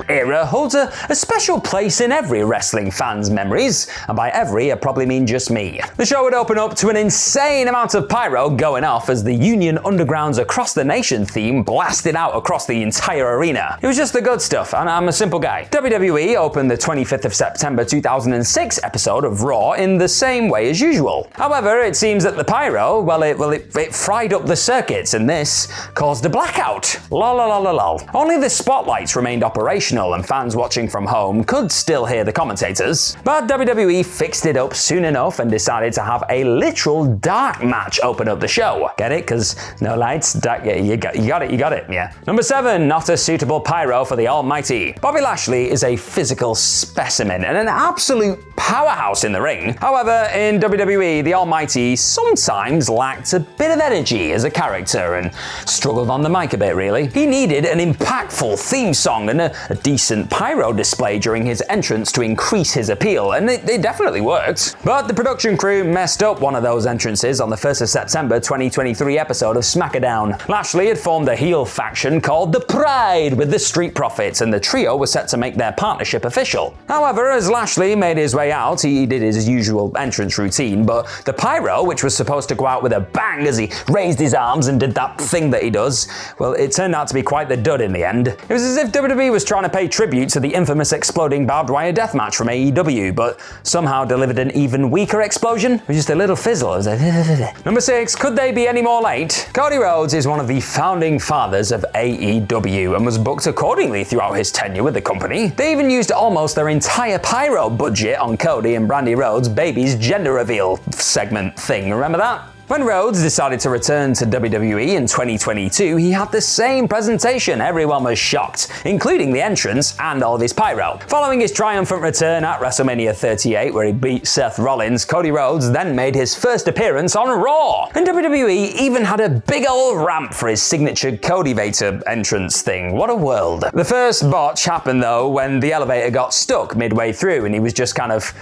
era holds a special place in every wrestling fan's memories, and by every I probably mean just me. The show would open up to an insane amount of pyro going off as the Union Underground's Across the Nation theme blasted out across the entire arena. It was just the good stuff, and I'm a simple guy. WWE opened the 25th of September 2006 episode of Raw in the same way as usual. However, it seems that the pyro, it fried up the circuits, and this caused a blackout. Lol. Only the spotlights remained operational, and fans watching from home could still hear the commentators. But WWE fixed it up soon enough and decided to have a literal dark match open up the show. Get it? Because no lights, dark, yeah, you got it, yeah. Number 7, not a suitable pyro for the almighty. Bobby Lashley is a physical specimen and an absolute powerhouse in the ring. However, in WWE, the almighty sometimes lacked a bit of energy as a character and struggled on the mic a bit, really. He needed an impactful theme song and a decent pyro display during his entrance to increase his appeal, and it definitely worked. But the production crew messed up one of those entrances on the 1st of September 2023 episode of SmackDown. Lashley had formed a heel faction called The Pride with the Street Profits, and the trio was set to make their partnership official. However, as Lashley made his way out, he did his usual entrance routine, but the pyro, which was supposed to go out with a bang as he raised his arms and did that thing that he does, well, it turned out to be quite the dud in the end. It was as if WWE was trying to pay tribute to the infamous exploding barbed wire deathmatch from AEW, but somehow delivered an even weaker explosion with just a little fizzle. It was like Number 6, could they be any more late? Cody Rhodes is one of the founding fathers of AEW and was booked accordingly throughout his tenure with the company. They even used almost their entire pyro budget on Cody and Mandy Rose' baby's gender reveal segment thing. Remember that? When Rhodes decided to return to WWE in 2022, he had the same presentation. Everyone was shocked, including the entrance and all of his pyro. Following his triumphant return at WrestleMania 38, where he beat Seth Rollins, Cody Rhodes then made his first appearance on Raw. And WWE even had a big old ramp for his signature Codyvator entrance thing. What a world. The first botch happened though when the elevator got stuck midway through and he was just kind of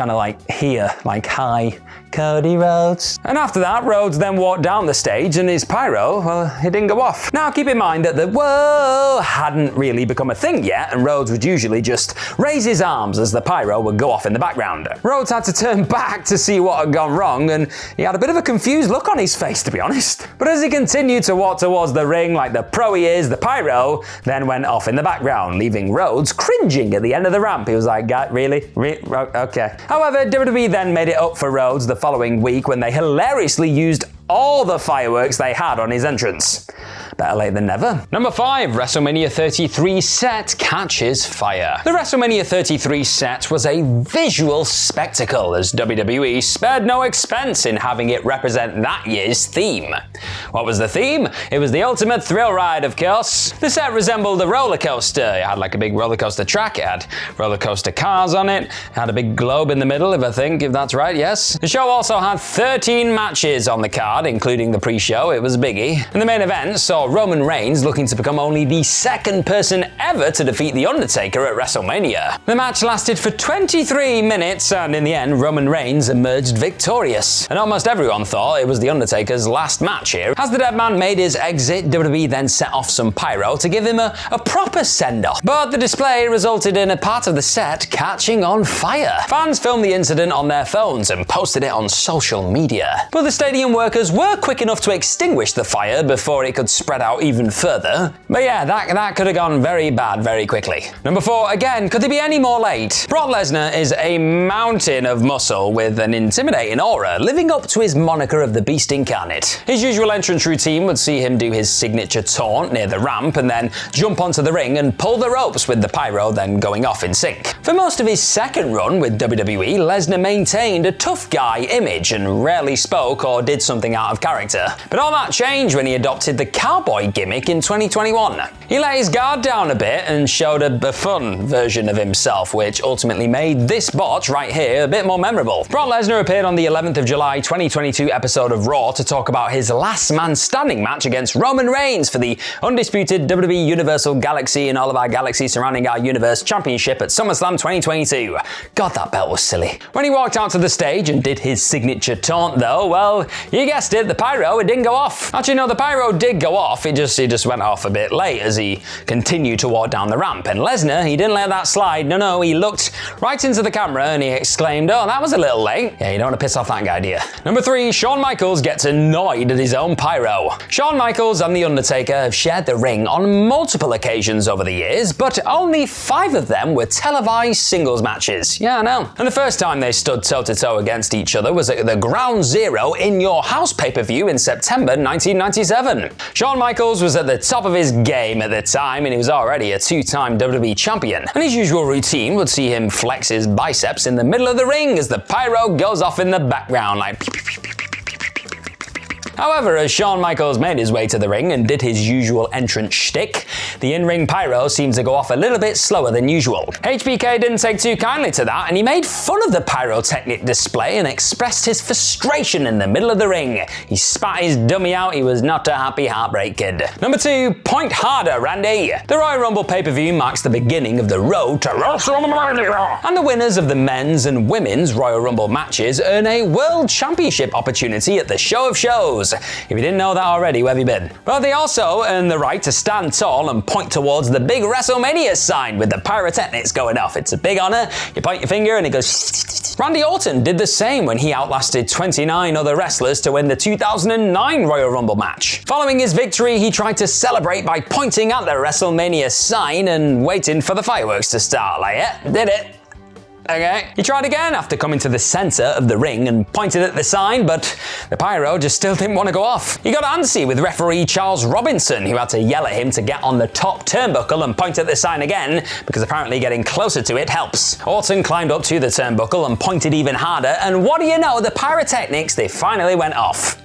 like here, like hi, Cody Rhodes. And after that, Rhodes then walked down the stage and his pyro, well, it didn't go off. Now keep in mind that the whoa hadn't really become a thing yet, and Rhodes would usually just raise his arms as the pyro would go off in the background. Rhodes had to turn back to see what had gone wrong, and he had a bit of a confused look on his face, to be honest. But as he continued to walk towards the ring like the pro he is, the pyro then went off in the background, leaving Rhodes cringing at the end of the ramp. He was like, really? Okay. However, WWE then made it up for Rhodes the following week when they hilariously used all the fireworks they had on his entrance. Better late than never. Number 5, WrestleMania 33 set catches fire. The WrestleMania 33 set was a visual spectacle as WWE spared no expense in having it represent that year's theme. What was the theme? It was the ultimate thrill ride, of course. The set resembled a roller coaster. It had like a big roller coaster track. It had roller coaster cars on it. It had a big globe in the middle, if that's right, yes. The show also had 13 matches on the card, including the pre-show. It was a biggie. And the main event saw Roman Reigns looking to become only the second person ever to defeat The Undertaker at WrestleMania. The match lasted for 23 minutes, and in the end, Roman Reigns emerged victorious. And almost everyone thought it was The Undertaker's last match here. As the dead man made his exit, WWE then set off some pyro to give him a proper send-off. But the display resulted in a part of the set catching on fire. Fans filmed the incident on their phones and posted it on social media. But the stadium workers were quick enough to extinguish the fire before it could spread out even further. But yeah, that could have gone very bad very quickly. Number 4, again, could they be any more late? Brock Lesnar is a mountain of muscle with an intimidating aura, living up to his moniker of the Beast Incarnate. His usual entrance routine would see him do his signature taunt near the ramp and then jump onto the ring and pull the ropes with the pyro then going off in sync. For most of his second run with WWE, Lesnar maintained a tough guy image and rarely spoke or did something out of character. But all that changed when he adopted the cowboy gimmick in 2021. He let his guard down a bit and showed a fun version of himself, which ultimately made this botch right here a bit more memorable. Brock Lesnar appeared on the 11th of July 2022 episode of Raw to talk about his last man standing match against Roman Reigns for the undisputed WWE Universal Galaxy and all of our galaxies surrounding our universe championship at SummerSlam 2022. God, that belt was silly. When he walked out to the stage and did his signature taunt though, well, you guessed it, the pyro, it didn't go off. Actually, no, the pyro did go off, it just went off a bit late as he continued to walk down the ramp. And Lesnar, he didn't let that slide. No, he looked right into the camera and he exclaimed, oh, that was a little late. Yeah, you don't want to piss off that guy, do you? Number 3, Shawn Michaels gets annoyed at his own pyro. Shawn Michaels and The Undertaker have shared the ring on multiple occasions over the years, but only 5 of them were televised singles matches. Yeah, I know. And the first time they stood toe-to-toe against each other was at the Ground Zero In Your House pay-per-view in September 1997. Shawn Michaels was at the top of his game at the time and he was already a 2-time WWE champion. And his usual routine would see him flex his biceps in the middle of the ring as the pyro goes off in the background like pew, pew, pew, pew, pew, pew, pew, pew, pew, pew. However, as Shawn Michaels made his way to the ring and did his usual entrance shtick, the in-ring pyro seemed to go off a little bit slower than usual. HBK didn't take too kindly to that and he made fun of the pyrotechnic display and expressed his frustration in the middle of the ring. He spat his dummy out, he was not a happy heartbreak kid. Number 2, point harder, Randy. The Royal Rumble pay-per-view marks the beginning of the road to WrestleMania. And the winners of the men's and women's Royal Rumble matches earn a World Championship opportunity at the Show of Shows. If you didn't know that already, where have you been? Well, they also earn the right to stand tall and point towards the big WrestleMania sign with the pyrotechnics going off. It's a big honor. You point your finger and it goes. Randy Orton did the same when he outlasted 29 other wrestlers to win the 2009 Royal Rumble match. Following his victory, he tried to celebrate by pointing at the WrestleMania sign and waiting for the fireworks to start. Like, yeah, did it. Okay. He tried again after coming to the center of the ring and pointed at the sign, but the pyro just still didn't want to go off. He got antsy with referee Charles Robinson, who had to yell at him to get on the top turnbuckle and point at the sign again, because apparently getting closer to it helps. Orton climbed up to the turnbuckle and pointed even harder, and what do you know, the pyrotechnics, they finally went off.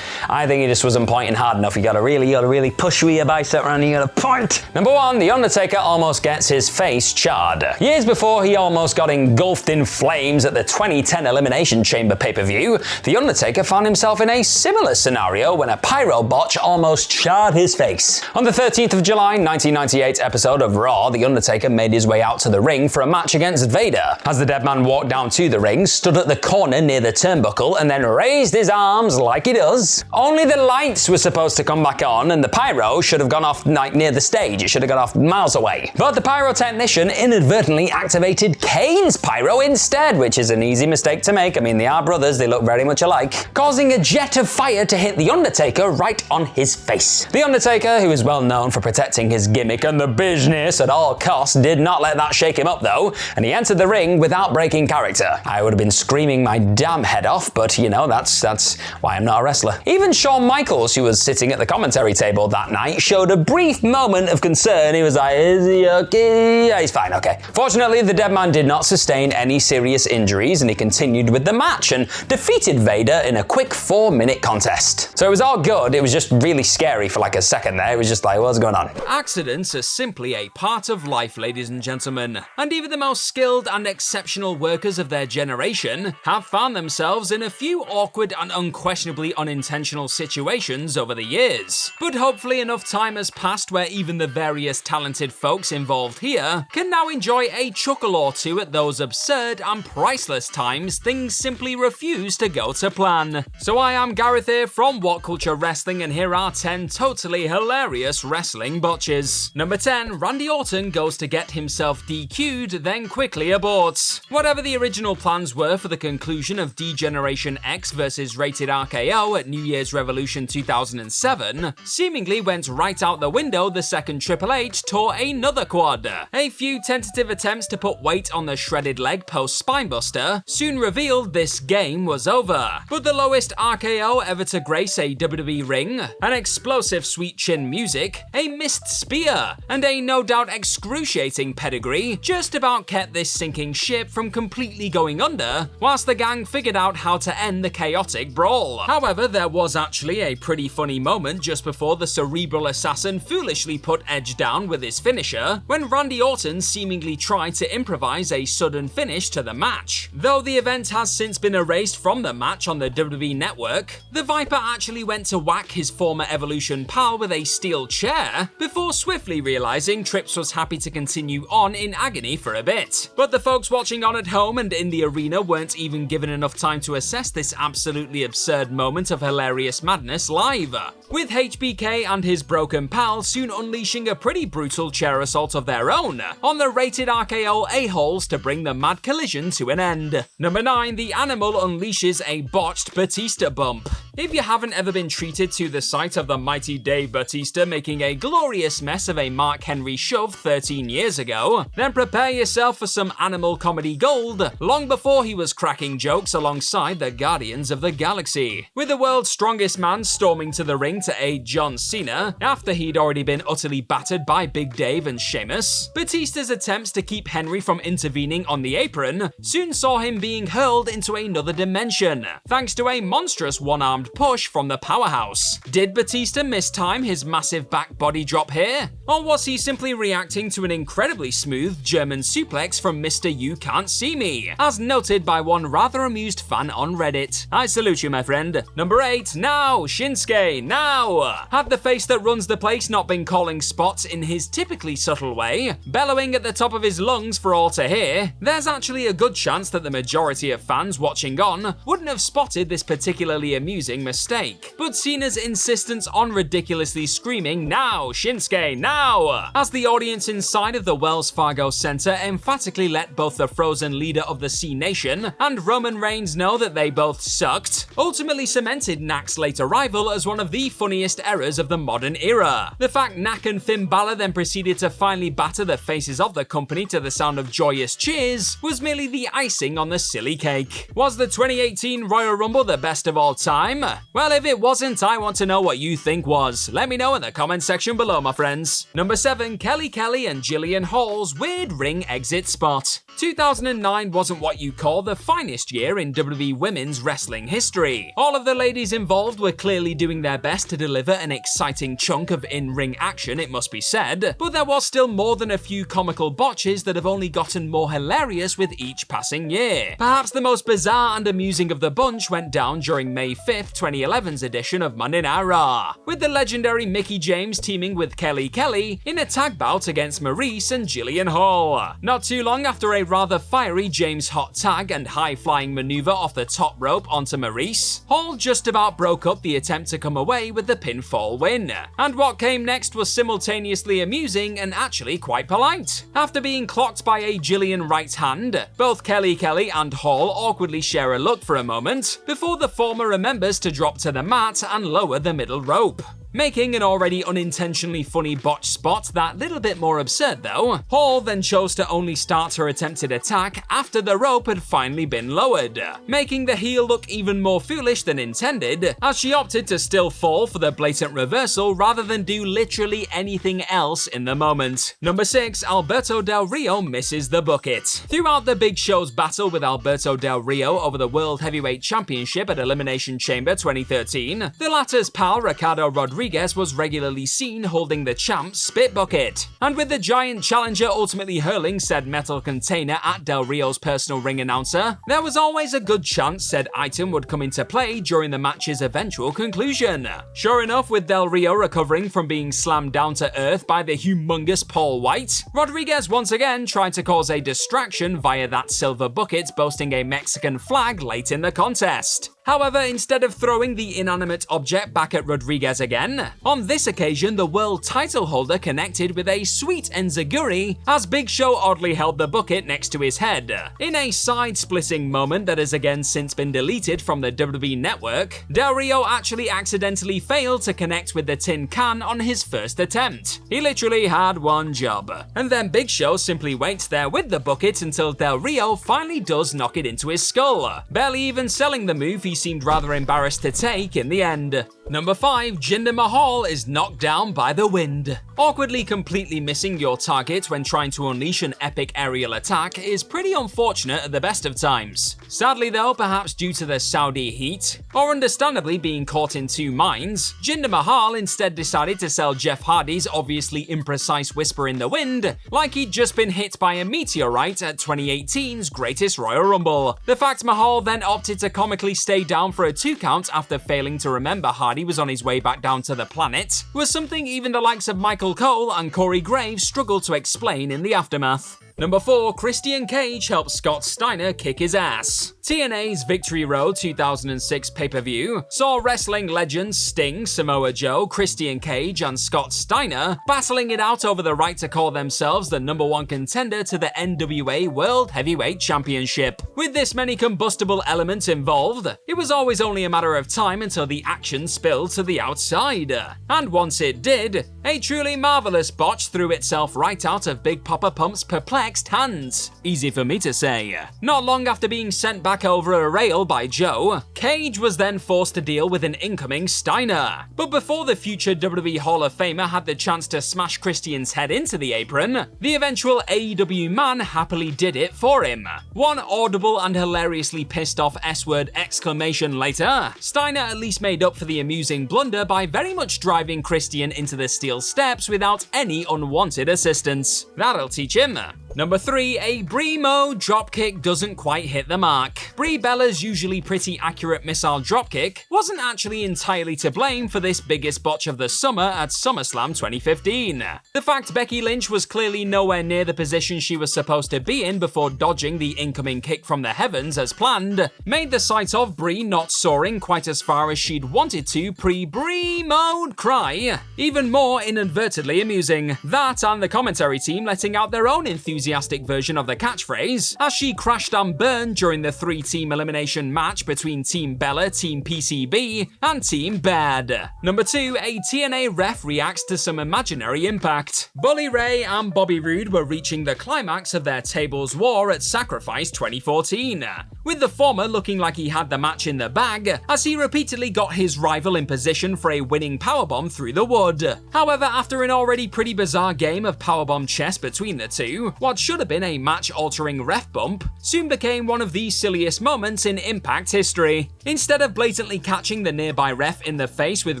I think he just wasn't pointing hard enough. You gotta really push with your bicep around and you gotta point. Number 1, The Undertaker almost gets his face charred. Years before he almost got engulfed in flames at the 2010 Elimination Chamber pay-per-view, The Undertaker found himself in a similar scenario when a pyro botch almost charred his face. On the 13th of July 1998 episode of Raw, The Undertaker made his way out to the ring for a match against Vader. As the dead man walked down to the ring, stood at the corner near the turnbuckle, and then raised his arms like he does. Only the lights were supposed to come back on, and the pyro should have gone off like near the stage. It should have gone off miles away. But the pyrotechnician inadvertently activated Kane's pyro instead, which is an easy mistake to make. I mean, they are brothers, they look very much alike, causing a jet of fire to hit The Undertaker right on his face. The Undertaker, who is well known for protecting his gimmick and the business at all costs, did not let that shake him up though, and he entered the ring without breaking character. I would have been screaming my damn head off, but you know, that's why I'm not a wrestler. Even Shawn Michaels, who was sitting at the commentary table that night, showed a brief moment of concern. He was like, is he okay? Yeah, he's fine, okay. Fortunately, the dead man did not sustain any serious injuries, and he continued with the match and defeated Vader in a quick 4-minute contest. So it was all good, it was just really scary for like a second there. It was just like, what's going on? Accidents are simply a part of life, ladies and gentlemen, and even the most skilled and exceptional workers of their generation have found themselves in a few awkward and unquestionably unintentional situations over the years. But hopefully enough time has passed where even the various talented folks involved here can now enjoy a chuckle or two at those absurd and priceless times things simply refuse to go to plan. So I am Gareth here from What Culture Wrestling, and here are 10 totally hilarious wrestling botches. Number 10, Randy Orton goes to get himself DQ'd, then quickly aborts. Whatever the original plans were for the conclusion of D-Generation X versus Rated RKO at New Year's Revolution 2007, seemingly went right out the window the second Triple H tore another quad. A few tentative attempts to put weight on the shredded leg post spinebuster soon revealed this game was over. But the lowest RKO ever to grace a WWE ring, an explosive sweet chin music, a missed spear, and a no doubt excruciating pedigree just about kept this sinking ship from completely going under, whilst the gang figured out how to end the chaotic brawl. However, there was actually a pretty funny moment just before the cerebral assassin foolishly put Edge down with his finisher, when Randy Orton seemingly tried to improvise a sudden finish to the match. Though the event has since been erased from the match on the WWE Network, the Viper actually went to whack his former Evolution pal with a steel chair before swiftly realizing Trips was happy to continue on in agony for a bit. But the folks watching on at home and in the arena weren't even given enough time to assess this absolutely absurd moment of hilarious madness live, with HBK and his broken pal soon unleashing a pretty brutal chair assault of their own on the Rated RKO a-holes to bring the mad collision to an end. Number 9, the Animal unleashes a botched Batista bump. If you haven't ever been treated to the sight of the mighty Dave Batista making a glorious mess of a Mark Henry shove 13 years ago, then prepare yourself for some Animal comedy gold long before he was cracking jokes alongside the Guardians of the Galaxy. With the world's strongest man storming to the ring to aid John Cena after he'd already been utterly battered by Big Dave and Sheamus, Batista's attempts to keep Henry from intervening on the apron soon saw him being hurled into another dimension, thanks to a monstrous one-armed push from the powerhouse. Did Batista mistime his massive back body drop here? Or was he simply reacting to an incredibly smooth German suplex from Mr. You Can't See Me, as noted by one rather amused fan on Reddit? I salute you, my friend. Number 8, now, Shinsuke, now! Had the face that runs the place not been calling spots in his typically subtle way, bellowing at the top of his lungs for all to hear, there's actually a good chance that the majority of fans watching on wouldn't have spotted this particularly amusing mistake. But Cena's insistence on ridiculously screaming, now, Shinsuke, now! As the audience inside of the Wells Fargo Center emphatically let both the frozen leader of the C Nation and Roman Reigns know that they both sucked, ultimately cemented Knack's late arrival as one of the funniest errors of the modern era. The fact Knack and Finn Balor then proceeded to finally batter the faces of the company to the sound of joyous cheers was merely the icing on the silly cake. Was the 2018 Royal Rumble the best of all time? Well, if it wasn't, I want to know what you think was. Let me know in the comment section below, my friends. Number 7, Kelly Kelly and Jillian Hall's weird ring exit spot. 2009 wasn't what you call the finest year in WWE women's wrestling history. All of the ladies involved were clearly doing their best to deliver an exciting chunk of in-ring action, it must be said, but there was still more than a few comical botches that have only gotten more hilarious with each passing year. Perhaps the most bizarre and amusing of the bunch went down during May 5th, 2011's edition of Monday Night Raw, with the legendary Mickie James teaming with Kelly Kelly in a tag bout against Maurice and Jillian Hall. Not too long after a rather fiery James hot tag and high-flying maneuver off the top rope onto Maurice, Hall just about broke up the attempt to come away with the pinfall win. And what came next was simultaneously amusing and actually quite polite. After being clocked by a Jillian right hand, both Kelly Kelly and Hall awkwardly share a look for a moment, before the former remembers to drop to the mat and lower the middle rope, making an already unintentionally funny botch spot that little bit more absurd though. Hall then chose to only start her attempted attack after the rope had finally been lowered, making the heel look even more foolish than intended, as she opted to still fall for the blatant reversal rather than do literally anything else in the moment. Number 6, Alberto Del Rio misses the bucket. Throughout the Big Show's battle with Alberto Del Rio over the World Heavyweight Championship at Elimination Chamber 2013, the latter's pal Ricardo Rodriguez was regularly seen holding the champ's spit bucket, and with the giant challenger ultimately hurling said metal container at Del Rio's personal ring announcer, there was always a good chance said item would come into play during the match's eventual conclusion. Sure enough, with Del Rio recovering from being slammed down to earth by the humongous Paul White, Rodriguez once again tried to cause a distraction via that silver bucket boasting a Mexican flag late in the contest. However, instead of throwing the inanimate object back at Rodriguez again, on this occasion the world title holder connected with a sweet enziguri as Big Show oddly held the bucket next to his head. In a side-splitting moment that has again since been deleted from the WWE network, Del Rio actually accidentally failed to connect with the tin can on his first attempt. He literally had one job. And then Big Show simply waits there with the bucket until Del Rio finally does knock it into his skull, barely even selling the move he seemed rather embarrassed to take in the end. Number 5, Jinder Mahal is knocked down by the wind. Awkwardly completely missing your target when trying to unleash an epic aerial attack is pretty unfortunate at the best of times. Sadly though, perhaps due to the Saudi heat, or understandably being caught in two minds, Jinder Mahal instead decided to sell Jeff Hardy's obviously imprecise whisper in the wind like he'd just been hit by a meteorite at 2018's Greatest Royal Rumble. The fact Mahal then opted to comically stay down for a 2 count after failing to remember Hardy was on his way back down to the planet was something even the likes of Michael Cole and Corey Graves struggled to explain in the aftermath. Number 4, Christian Cage helps Scott Steiner kick his ass. TNA's Victory Road 2006 pay-per-view saw wrestling legends Sting, Samoa Joe, Christian Cage, and Scott Steiner battling it out over the right to call themselves the #1 contender to the NWA World Heavyweight Championship. With this many combustible elements involved, it was always only a matter of time until the action spilled to the outside. And once it did, a truly marvelous botch threw itself right out of Big Papa Pump's perplexed hands. Easy for me to say. Not long after being sent back over a rail by Joe, Cage was then forced to deal with an incoming Steiner. But before the future WWE Hall of Famer had the chance to smash Christian's head into the apron, the eventual AEW man happily did it for him. One audible and hilariously pissed off S-word exclamation later, Steiner at least made up for the amusing blunder by very much driving Christian into the steel steps without any unwanted assistance. That'll teach him. Number 3, a Brie Mo dropkick doesn't quite hit the mark. Brie Bella's usually pretty accurate missile dropkick wasn't actually entirely to blame for this biggest botch of the summer at SummerSlam 2015. The fact Becky Lynch was clearly nowhere near the position she was supposed to be in before dodging the incoming kick from the heavens as planned made the sight of Brie not soaring quite as far as she'd wanted to pre-Brie mode cry even more inadvertently amusing. That and the commentary team letting out their own enthusiasm enthusiastic version of the catchphrase, as she crashed and burned during the 3-team elimination match between Team Bella, Team PCB, and Team Bad. Number 2, a TNA ref reacts to some imaginary impact. Bully Ray and Bobby Roode were reaching the climax of their tables war at Sacrifice 2014, with the former looking like he had the match in the bag, as he repeatedly got his rival in position for a winning powerbomb through the wood. However, after an already pretty bizarre game of powerbomb chess between the two, what should have been a match-altering ref bump soon became one of the silliest moments in Impact history. Instead of blatantly catching the nearby ref in the face with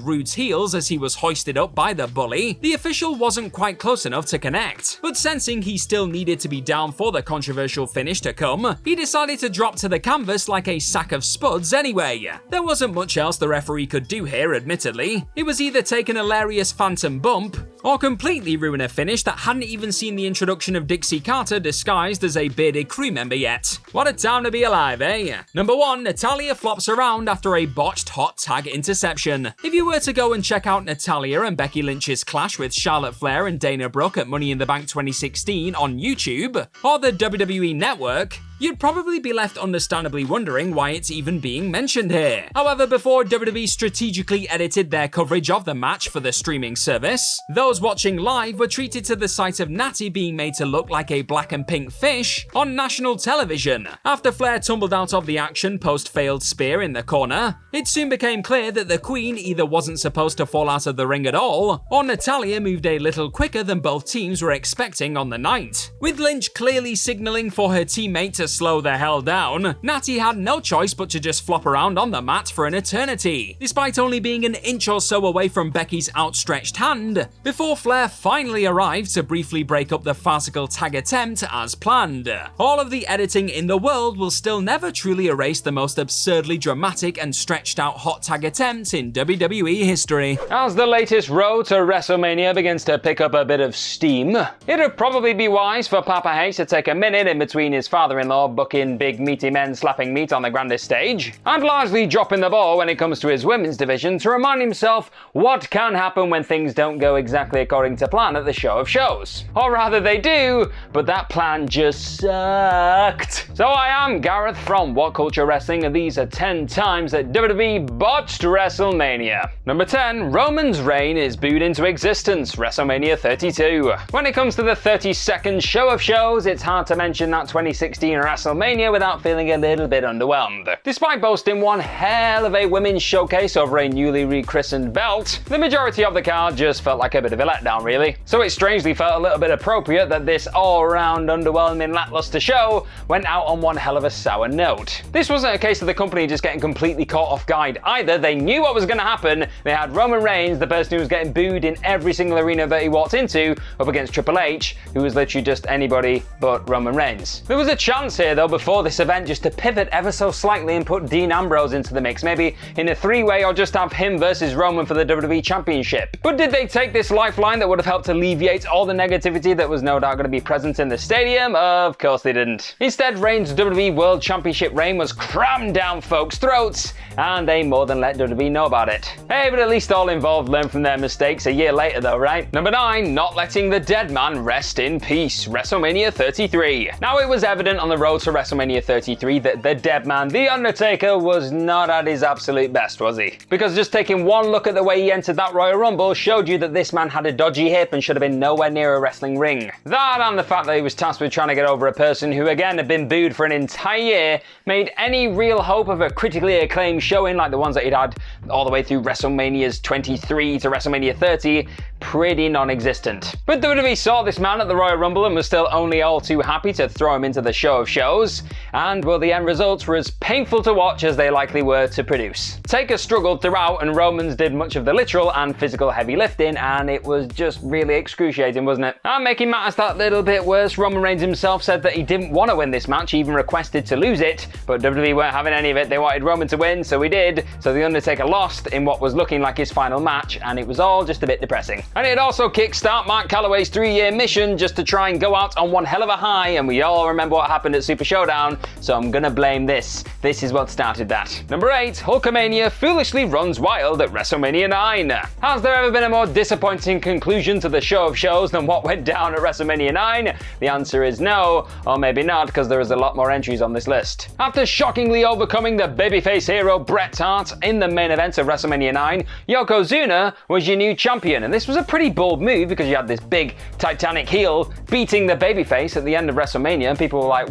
Roode's heels as he was hoisted up by the bully, the official wasn't quite close enough to connect, but sensing he still needed to be down for the controversial finish to come, he decided to drop to the canvas like a sack of spuds anyway. There wasn't much else the referee could do here, admittedly. It was either take an hilarious phantom bump, or completely ruin a finish that hadn't even seen the introduction of Dixie Carter disguised as a bearded crew member yet. What a time to be alive, eh? Number 1, Natalya flops around after a botched hot tag interception. If you were to go and check out Natalya and Becky Lynch's clash with Charlotte Flair and Dana Brooke at Money in the Bank 2016 on YouTube, or the WWE Network, you'd probably be left understandably wondering why it's even being mentioned here. However, before WWE strategically edited their coverage of the match for the streaming service, those watching live were treated to the sight of Natty being made to look like a black and pink fish on national television. After Flair tumbled out of the action post-failed spear in the corner, it soon became clear that the Queen either wasn't supposed to fall out of the ring at all, or Natalya moved a little quicker than both teams were expecting on the night. With Lynch clearly signaling for her teammate to slow the hell down, Natty had no choice but to just flop around on the mat for an eternity, despite only being an inch or so away from Becky's outstretched hand, before Flair finally arrived to briefly break up the farcical tag attempt as planned. All of the editing in the world will still never truly erase the most absurdly dramatic and stretched out hot tag attempt in WWE history. As the latest road to WrestleMania begins to pick up a bit of steam, it'd probably be wise for Papa H to take a minute in between his father-in-law booking big meaty men slapping meat on the grandest stage, and largely dropping the ball when it comes to his women's division, to remind himself what can happen when things don't go exactly according to plan at the show of shows. Or rather they do, but that plan just sucked. So I am Gareth from What Culture Wrestling, and these are 10 times that WWE botched WrestleMania. Number 10, Roman's reign is booed into existence, WrestleMania 32. When it comes to the 32nd show of shows, it's hard to mention that 2016 WrestleMania without feeling a little bit underwhelmed. Despite boasting one hell of a women's showcase over a newly rechristened belt, the majority of the card just felt like a bit of a letdown, really. So it strangely felt a little bit appropriate that this all-round underwhelming lackluster show went out on one hell of a sour note. This wasn't a case of the company just getting completely caught off guard either. They knew what was going to happen. They had Roman Reigns, the person who was getting booed in every single arena that he walked into, up against Triple H, who was literally just anybody but Roman Reigns. There was a chance here though before this event just to pivot ever so slightly and put Dean Ambrose into the mix, maybe in a 3-way, or just have him versus Roman for the WWE Championship. But did they take this lifeline that would have helped alleviate all the negativity that was no doubt going to be present in the stadium? Of course they didn't. Instead, Reigns' WWE World Championship reign was crammed down folks' throats, and they more than let WWE know about it. Hey, but at least all involved learned from their mistakes a year later though, right? Number 9, not letting the dead man rest in peace, WrestleMania 33. Now it was evident on the road to WrestleMania 33 that the dead man, The Undertaker, was not at his absolute best, was he? Because just taking one look at the way he entered that Royal Rumble showed you that this man had a dodgy hip and should have been nowhere near a wrestling ring. That, and the fact that he was tasked with trying to get over a person who again had been booed for an entire year, made any real hope of a critically acclaimed showing like the ones that he'd had all the way through WrestleMania's 23 to WrestleMania 30 pretty non-existent. But WWE saw this man at the Royal Rumble and was still only all too happy to throw him into the show of shows, and well, the end results were as painful to watch as they likely were to produce. Taker struggled throughout and Romans did much of the literal and physical heavy lifting, and it was just really excruciating, wasn't it? And making matters that little bit worse, Roman Reigns himself said that he didn't want to win this match, he even requested to lose it, but WWE weren't having any of it. They wanted Roman to win, so he did. So The Undertaker lost in what was looking like his final match, and it was all just a bit depressing. And it'd also kickstart Mark Calloway's 3-year mission just to try and go out on one hell of a high, and we all remember what happened at Super Showdown, so I'm gonna blame this. This is what started that. Number 8, Hulkamania foolishly runs wild at WrestleMania 9. Has there ever been a more disappointing conclusion to the show of shows than what went down at WrestleMania 9? The answer is no, or maybe not, because there is a lot more entries on this list. After shockingly overcoming the babyface hero Bret Hart in the main event of WrestleMania 9, Yokozuna was your new champion, and this was a pretty bold move because you had this big Titanic heel beating the babyface at the end of WrestleMania, and people were like,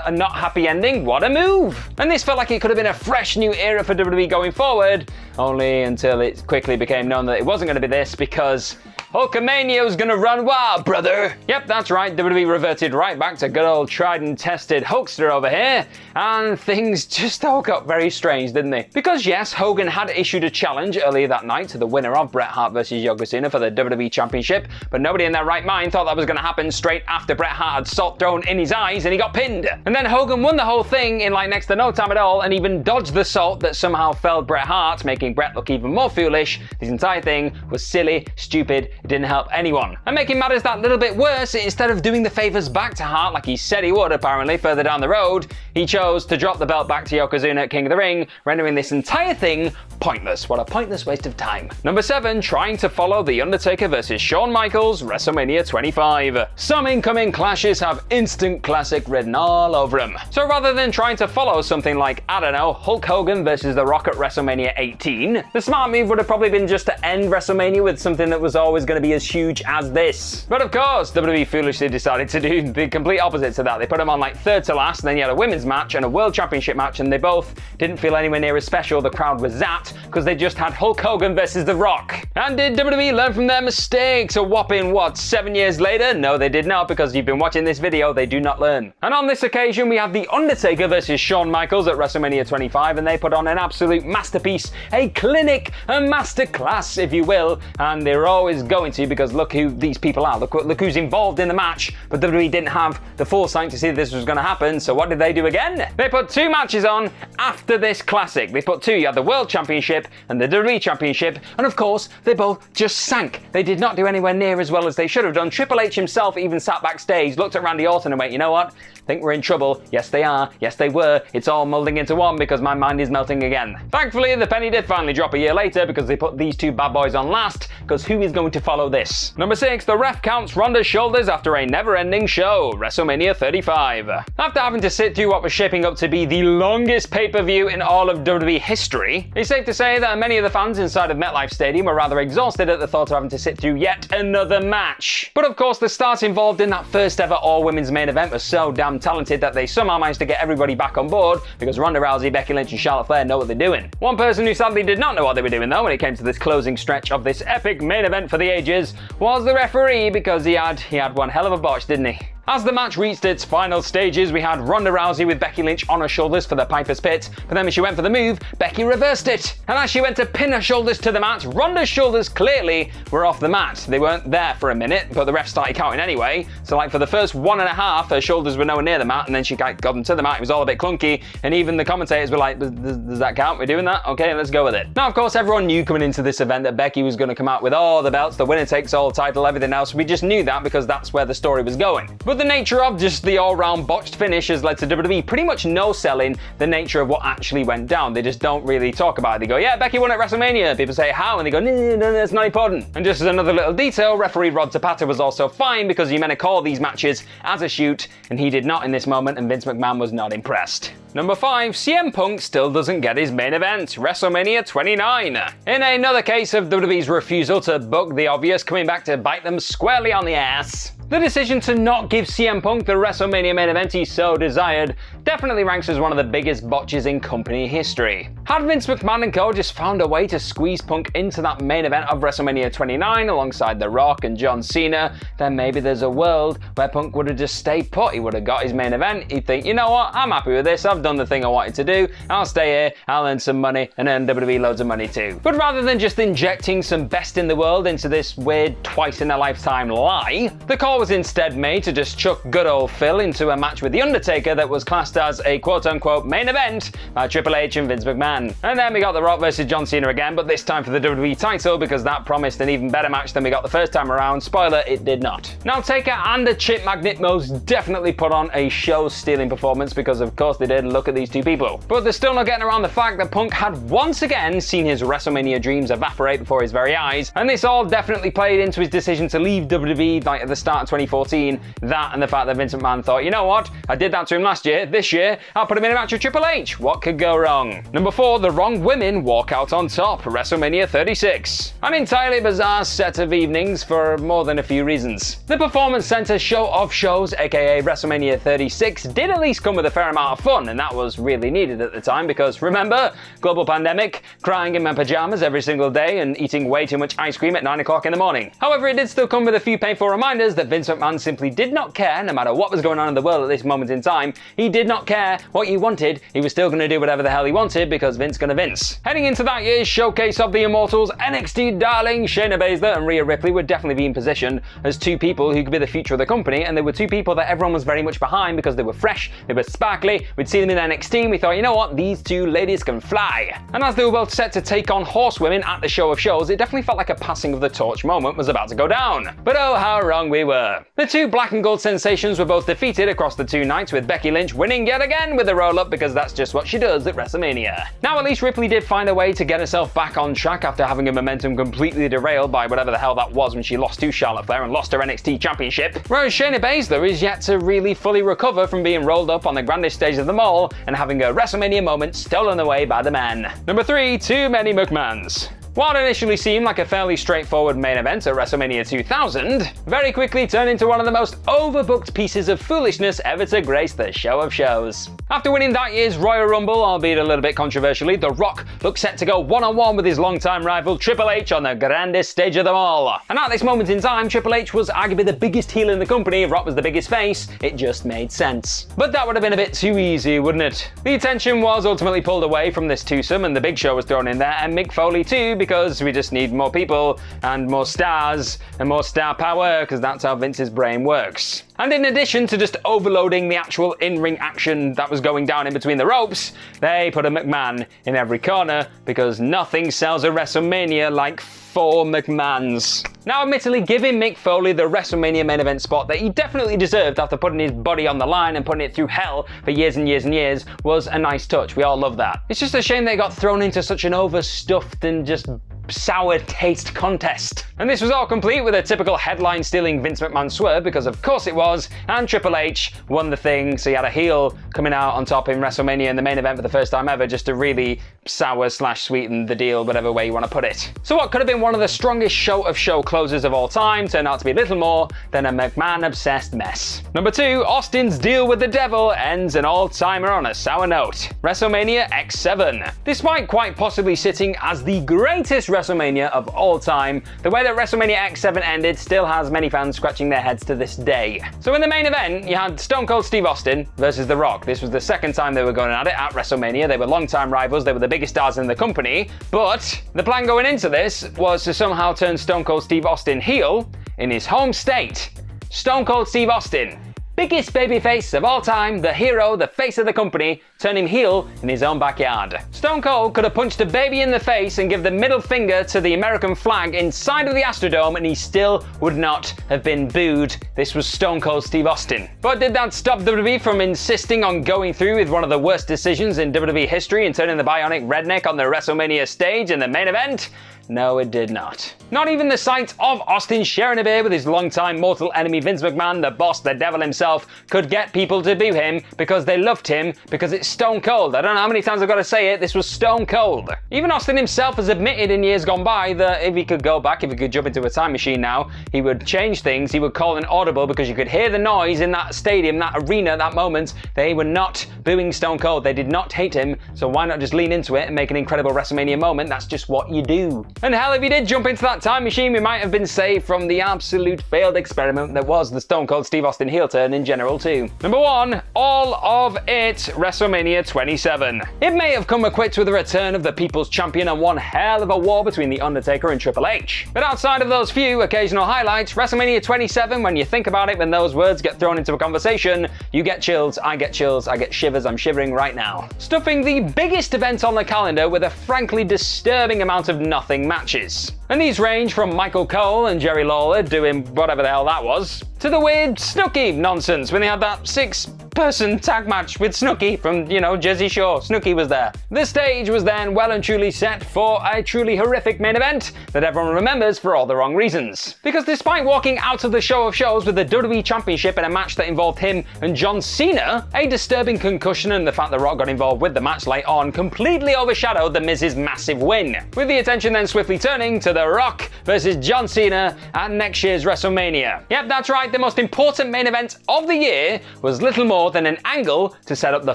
a not happy ending? What a move! And this felt like it could have been a fresh new era for WWE going forward, only until it quickly became known that it wasn't going to be this because Hulkamania was gonna run wild, brother! Yep, that's right, WWE reverted right back to good old tried and tested Hulkster over here, and things just all got very strange, didn't they? Because yes, Hogan had issued a challenge earlier that night to the winner of Bret Hart vs Yokozuna for the WWE Championship, but nobody in their right mind thought that was gonna happen straight after Bret Hart had salt thrown in his eyes and he got pinned. And then Hogan won the whole thing in like next to no time at all, and even dodged the salt that somehow felled Bret Hart, making Bret look even more foolish. This entire thing was silly, stupid, it didn't help anyone. And making matters that little bit worse, instead of doing the favors back to Hart like he said he would apparently further down the road, he chose to drop the belt back to Yokozuna at King of the Ring, rendering this entire thing pointless. What a pointless waste of time. Number 7, trying to follow The Undertaker vs Shawn Michaels, WrestleMania 25. Some incoming clashes have instant classic written all over them. So rather than trying to follow something like, I don't know, Hulk Hogan versus The Rock at WrestleMania 18, the smart move would have probably been just to end WrestleMania with something that was always going to be as huge as this. But of course, WWE foolishly decided to do the complete opposite to that. They put them on like third to last, and then you had a women's match and a world championship match, and they both didn't feel anywhere near as special. The crowd was zapped because they just had Hulk Hogan versus The Rock. And did WWE learn from their mistakes a whopping, 7 years later? No, they did not, because you've been watching this video, they do not learn. And on this occasion, we have The Undertaker versus Shawn Michaels at WrestleMania 25, and they put on an absolute masterpiece, a clinic, a masterclass, if you will, and they're always going to, because look who these people are, look who's involved in the match. But WWE didn't have the foresight to see that this was going to happen, so what did they do again? They put 2 matches on after this classic. They put 2, you had the World Championship and the WWE Championship, and of course, they both just sank. They did not do anywhere near as well as they should have done. Triple H himself even sat backstage, looked at Randy Orton and went, you know what? Think we're in trouble. Yes, they are. Yes, they were. It's all molding into one because my mind is melting again. Thankfully, the penny did finally drop a year later because they put these 2 bad boys on last, because who is going to follow this? Number 6, the ref counts Ronda's shoulders after a never-ending show, WrestleMania 35. After having to sit through what was shaping up to be the longest pay-per-view in all of WWE history, it's safe to say that many of the fans inside of MetLife Stadium were rather exhausted at the thought of having to sit through yet another match. But of course, the stars involved in that first ever all-women's main event was so damn talented that they somehow managed to get everybody back on board, because Ronda Rousey, Becky Lynch and Charlotte Flair know what they're doing. One person who sadly did not know what they were doing though when it came to this closing stretch of this epic main event for the ages was the referee, because he had one hell of a botch, didn't he? As the match reached its final stages, we had Ronda Rousey with Becky Lynch on her shoulders for the Piper's Pit, but then when she went for the move, Becky reversed it. And as she went to pin her shoulders to the mat, Ronda's shoulders clearly were off the mat. They weren't there for a minute, but the ref started counting anyway. So like for the first 1.5, her shoulders were nowhere near the mat, and then she got them to the mat. It was all a bit clunky, and even the commentators were like, does that count? We're doing that? Okay, let's go with it. Now, of course, everyone knew coming into this event that Becky was going to come out with all the belts, the winner takes all title, everything else. We just knew that because that's where the story was going. But the nature of just the all-round botched finish has led to WWE pretty much no-selling the nature of what actually went down. They just don't really talk about it. They go, yeah, Becky won at WrestleMania. People say, how? And they go, no, that's not important. And just as another little detail, referee Rod Zapata was also fine because he meant to call these matches as a shoot, and he did not in this moment, and Vince McMahon was not impressed. Number 5, CM Punk still doesn't get his main event, WrestleMania 29. In another case of WWE's refusal to book the obvious, coming back to bite them squarely on the ass, the decision to not give CM Punk the WrestleMania main event he so desired definitely ranks as one of the biggest botches in company history. Had Vince McMahon and co just found a way to squeeze Punk into that main event of WrestleMania 29 alongside The Rock and John Cena, then maybe there's a world where Punk would have just stayed put. He would have got his main event. He'd think, you know what, I'm happy with this, I've done the thing I wanted to do. I'll stay here, I'll earn some money, and earn WWE loads of money too. But rather than just injecting some best in the world into this weird twice-in-a-lifetime lie, the call was instead made to just chuck good old Phil into a match with The Undertaker that was classed as a quote-unquote main event by Triple H and Vince McMahon. And then we got The Rock versus John Cena again, but this time for the WWE title because that promised an even better match than we got the first time around. Spoiler, it did not. Now, Taker and the Chip Magnet most definitely put on a show-stealing performance because of course they did. Look at these two people. But they're still not getting around the fact that Punk had once again seen his WrestleMania dreams evaporate before his very eyes, and this all definitely played into his decision to leave WWE like at the start of 2014. That and the fact that Vince McMahon thought, you know what, I did that to him last year, this year, I'll put him in a match with Triple H. What could go wrong? Number 4, the wrong women walk out on top, WrestleMania 36. An entirely bizarre set of evenings for more than a few reasons. The Performance Center show of shows, aka WrestleMania 36, did at least come with a fair amount of fun, and that was really needed at the time because, remember, global pandemic, crying in my pajamas every single day and eating way too much ice cream at 9 o'clock in the morning. However, it did still come with a few painful reminders that Vince McMahon simply did not care, no matter what was going on in the world at this moment in time. He did not care what you wanted, he was still going to do whatever the hell he wanted because Vince gonna Vince. Heading into that year's showcase of the Immortals, NXT darling Shayna Baszler and Rhea Ripley would definitely be in position as two people who could be the future of the company, and they were two people that everyone was very much behind because they were fresh, they were sparkly, we'd seen them in NXT and we thought, you know what, these two ladies can fly. And as they were both set to take on horsewomen at the show of shows, it definitely felt like a passing of the torch moment was about to go down. But oh, how wrong we were. The two black and gold sensations were both defeated across the two nights, with Becky Lynch winning yet again with a roll-up because that's just what she does at WrestleMania. Now, at least Ripley did find a way to get herself back on track after having her momentum completely derailed by whatever the hell that was when she lost to Charlotte Flair and lost her NXT championship, whereas Shayna Baszler is yet to really fully recover from being rolled up on the grandest stage of them all and having a WrestleMania moment stolen away by the man. Number 3, too many McMahons. What initially seemed like a fairly straightforward main event at WrestleMania 2000 very quickly turned into one of the most overbooked pieces of foolishness ever to grace the show of shows. After winning that year's Royal Rumble, albeit a little bit controversially, The Rock looked set to go one-on-one with his longtime rival Triple H on the grandest stage of them all. And at this moment in time, Triple H was arguably the biggest heel in the company, if Rock was the biggest face, it just made sense. But that would have been a bit too easy, wouldn't it? The attention was ultimately pulled away from this twosome and the Big Show was thrown in there, and Mick Foley too, because we just need more people and more stars and more star power, because that's how Vince's brain works. And in addition to just overloading the actual in-ring action that was going down in between the ropes, they put a McMahon in every corner because nothing sells a WrestleMania like 4 McMahons. Now, admittedly, giving Mick Foley the WrestleMania main event spot that he definitely deserved after putting his body on the line and putting it through hell for years and years and years was a nice touch. We all love that. It's just a shame they got thrown into such an overstuffed and just sour taste contest. And this was all complete with a typical headline-stealing Vince McMahon swerve, because of course it was, and Triple H won the thing, so you had a heel coming out on top in WrestleMania in the main event for the first time ever, just to really sour/sweeten the deal, whatever way you want to put it. So what could have been one of the strongest show closers of all time turned out to be little more than a McMahon-obsessed mess. Number 2, Austin's deal with the devil ends an all-timer on a sour note. WrestleMania X7. Despite quite possibly sitting as the greatest WrestleMania of all time, the way that WrestleMania X7 ended still has many fans scratching their heads to this day. So in the main event, you had Stone Cold Steve Austin versus The Rock. This was the second time they were going at it at WrestleMania. They were longtime rivals, they were the biggest stars in the company, but the plan going into this was to somehow turn Stone Cold Steve Austin heel in his home state. Stone Cold Steve Austin, biggest babyface of all time, the hero, the face of the company, turn him heel in his own backyard. Stone Cold could have punched a baby in the face and give the middle finger to the American flag inside of the Astrodome and he still would not have been booed. This was Stone Cold Steve Austin. But did that stop WWE from insisting on going through with one of the worst decisions in WWE history and turning the bionic redneck on the WrestleMania stage in the main event? No, it did not. Not even the sight of Austin sharing a beer with his longtime mortal enemy Vince McMahon, the boss, the devil himself, could get people to boo him because they loved him because it's Stone Cold. I don't know how many times I've got to say it, this was Stone Cold. Even Austin himself has admitted in years gone by that if he could go back, if he could jump into a time machine now, he would change things, he would call an audible because you could hear the noise in that stadium, that arena at that moment. They were not booing Stone Cold, they did not hate him, so why not just lean into it and make an incredible WrestleMania moment? That's just what you do. And hell, if he did jump into that time machine, we might have been saved from the absolute failed experiment that was the Stone Cold Steve Austin heel turn in general too. Number 1, all of it, WrestleMania 27. It may have come equipped with the return of the People's Champion and one hell of a war between The Undertaker and Triple H. But outside of those few occasional highlights, WrestleMania 27, when you think about it, when those words get thrown into a conversation, you get chills, I get shivers, I'm shivering right now. Stuffing the biggest event on the calendar with a frankly disturbing amount of nothing matches. And these range from Michael Cole and Jerry Lawler doing whatever the hell that was, to the weird Snooki nonsense when they had that 6-person tag match with Snooki from, Jersey Shore. Snooki was there. The stage was then well and truly set for a truly horrific main event that everyone remembers for all the wrong reasons. Because despite walking out of the show of shows with the WWE Championship in a match that involved him and John Cena, a disturbing concussion and the fact that Rock got involved with the match late on completely overshadowed The Miz's massive win, with the attention then swiftly turning to The Rock versus John Cena at next year's WrestleMania. Yep, that's right, the most important main event of the year was little more than an angle to set up the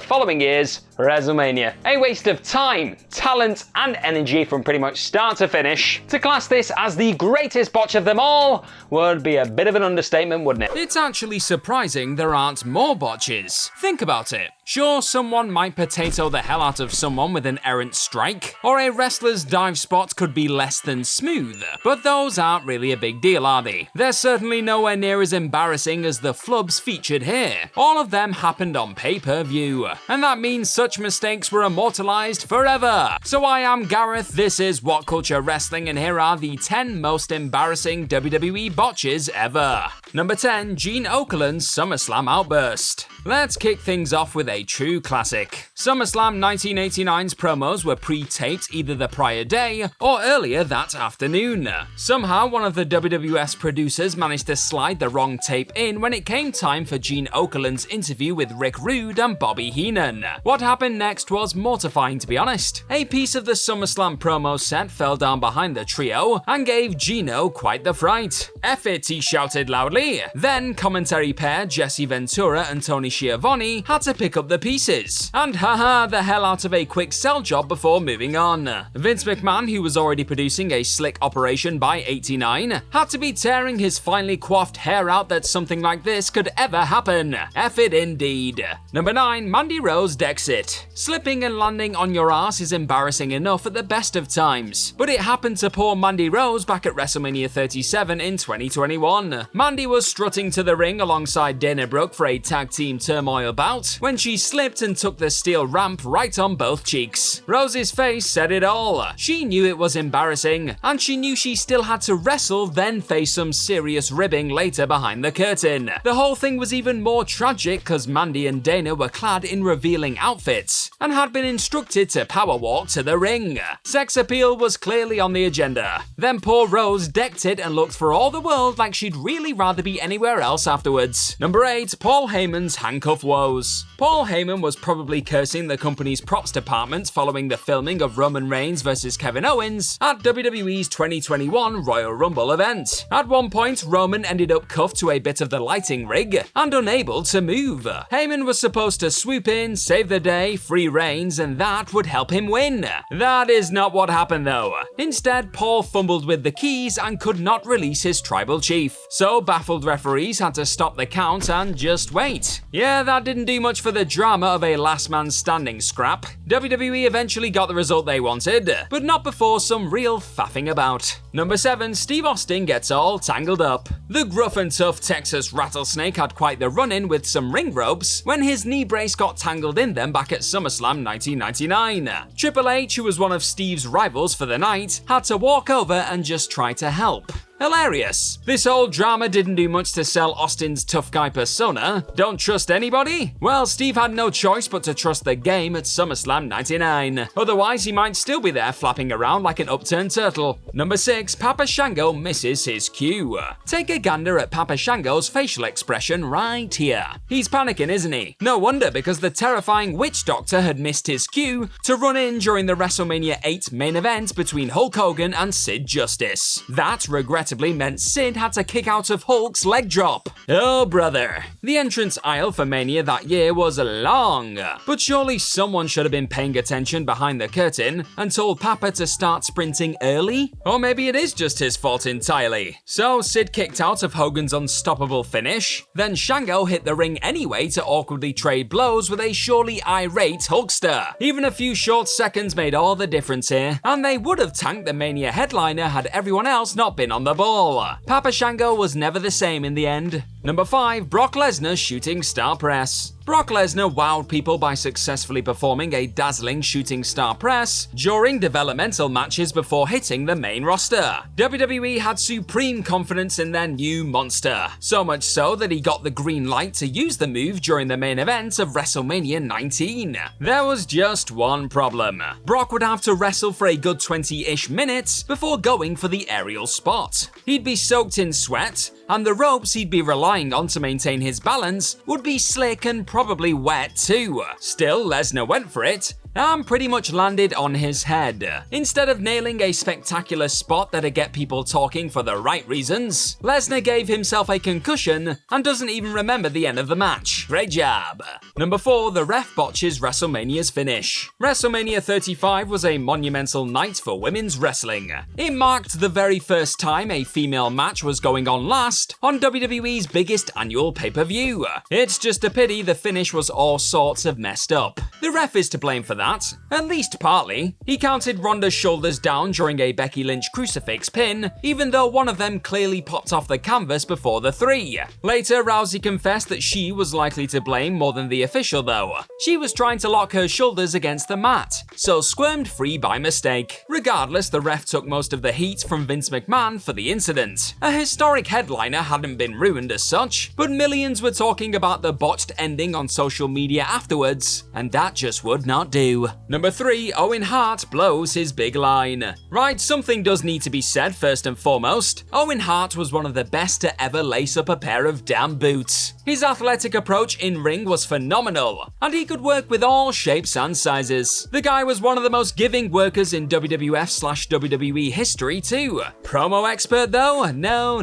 following year's WrestleMania. A waste of time, talent, and energy from pretty much start to finish. To class this as the greatest botch of them all would be a bit of an understatement, wouldn't it? It's actually surprising there aren't more botches. Think about it. Sure, someone might potato the hell out of someone with an errant strike, or a wrestler's dive spot could be less than smooth, but those aren't really a big deal, are they? They're certainly nowhere near as embarrassing as the flubs featured here. All of them happened on pay-per-view, and that means such mistakes were immortalized forever. So I am Gareth, this is What Culture Wrestling, and here are the 10 most embarrassing WWE botches ever. Number 10, Gene Okerlund's SummerSlam outburst. Let's kick things off with a true classic. SummerSlam 1989's promos were pre-taped either the prior day or earlier that afternoon. Somehow, one of the WWS producers managed to slide the wrong tape in when it came time for Gene Okerlund's interview with Rick Rude and Bobby Heenan. What happened next was mortifying, to be honest. A piece of the SummerSlam promo set fell down behind the trio and gave Gino quite the fright. "F it," he shouted loudly. Then commentary pair Jesse Ventura and Tony Schiavone had to pick up the pieces and haha the hell out of a quick sell job before moving on. Vince McMahon, who was already producing a slick operation by 89, had to be tearing his finely coiffed hair out that something like this could ever happen. F it indeed. Number 9, Mandy Rose decks it. Slipping and landing on your ass is embarrassing enough at the best of times, but it happened to poor Mandy Rose back at WrestleMania 37 in 2021. Mandy was strutting to the ring alongside Dana Brooke for a tag team turmoil bout when she slipped and took the steel ramp right on both cheeks. Rose's face said it all. She knew it was embarrassing, and she knew she still had to wrestle, then face some serious ribbing later behind the curtain. The whole thing was even more tragic because Mandy and Dana were clad in revealing outfits and had been instructed to power walk to the ring. Sex appeal was clearly on the agenda. Then poor Rose decked it and looked for all the world like she'd really rather be anywhere else afterwards. Number 8, Paul Heyman's handcuff woes. Paul Heyman was probably cursing the company's props department following the filming of Roman Reigns vs Kevin Owens at WWE's 2021 Royal Rumble event. At one point, Roman ended up cuffed to a bit of the lighting rig and unable to move. Heyman was supposed to swoop in, save the day, free Reigns, and that would help him win. That is not what happened though. Instead, Paul fumbled with the keys and could not release his tribal chief. So baffled referees had to stop the count and just wait. Yeah, that didn't do much for the drama of a last man standing scrap. WWE eventually got the result they wanted, but not before some real faffing about. Number 7, Steve Austin gets all tangled up. The gruff and tough Texas rattlesnake had quite the run-in with some ring ropes when his knee brace got tangled in them back at SummerSlam 1999. Triple H, who was one of Steve's rivals for the night, had to walk over and just try to help. Hilarious. This whole drama didn't do much to sell Austin's tough guy persona. Don't trust anybody? Well, Steve had no choice but to trust the game at SummerSlam 99. Otherwise, he might still be there flapping around like an upturned turtle. Number 6, Papa Shango misses his cue. Take a gander at Papa Shango's facial expression right here. He's panicking, isn't he? No wonder, because the terrifying witch doctor had missed his cue to run in during the WrestleMania 8 main event between Hulk Hogan and Sid Justice. That, regrettably, inevitably meant Sid had to kick out of Hulk's leg drop. Oh brother. The entrance aisle for Mania that year was long, but surely someone should have been paying attention behind the curtain and told Papa to start sprinting early? Or maybe it is just his fault entirely. So Sid kicked out of Hogan's unstoppable finish, then Shango hit the ring anyway to awkwardly trade blows with a surely irate Hulkster. Even a few short seconds made all the difference here, and they would have tanked the Mania headliner had everyone else not been on the ball. Papa Shango was never the same in the end. Number 5, Brock Lesnar's shooting star press. Brock Lesnar wowed people by successfully performing a dazzling shooting star press during developmental matches before hitting the main roster. WWE had supreme confidence in their new monster, so much so that he got the green light to use the move during the main event of WrestleMania 19. There was just one problem. Brock would have to wrestle for a good 20-ish minutes before going for the aerial spot. He'd be soaked in sweat, and the ropes he'd be relying on to maintain his balance would be slick and probably wet too. Still, Lesnar went for it and pretty much landed on his head. Instead of nailing a spectacular spot that'd get people talking for the right reasons, Lesnar gave himself a concussion and doesn't even remember the end of the match. Great job. Number 4, the ref botches WrestleMania's finish. WrestleMania 35 was a monumental night for women's wrestling. It marked the very first time a female match was going on last on WWE's biggest annual pay-per-view. It's just a pity the finish was all sorts of messed up. The ref is to blame for that, at least partly. He counted Ronda's shoulders down during a Becky Lynch crucifix pin, even though one of them clearly popped off the canvas before the 3. Later, Rousey confessed that she was likely to blame more than the official though. She was trying to lock her shoulders against the mat, so squirmed free by mistake. Regardless, the ref took most of the heat from Vince McMahon for the incident. A historic headliner hadn't been ruined as such, but millions were talking about the botched ending on social media afterwards, and that just would not do. Number 3, Owen Hart blows his big line. Right, something does need to be said first and foremost. Owen Hart was one of the best to ever lace up a pair of damn boots. His athletic approach in ring was phenomenal, and he could work with all shapes and sizes. The guy was one of the most giving workers in WWF/WWE history too. Promo expert though? No,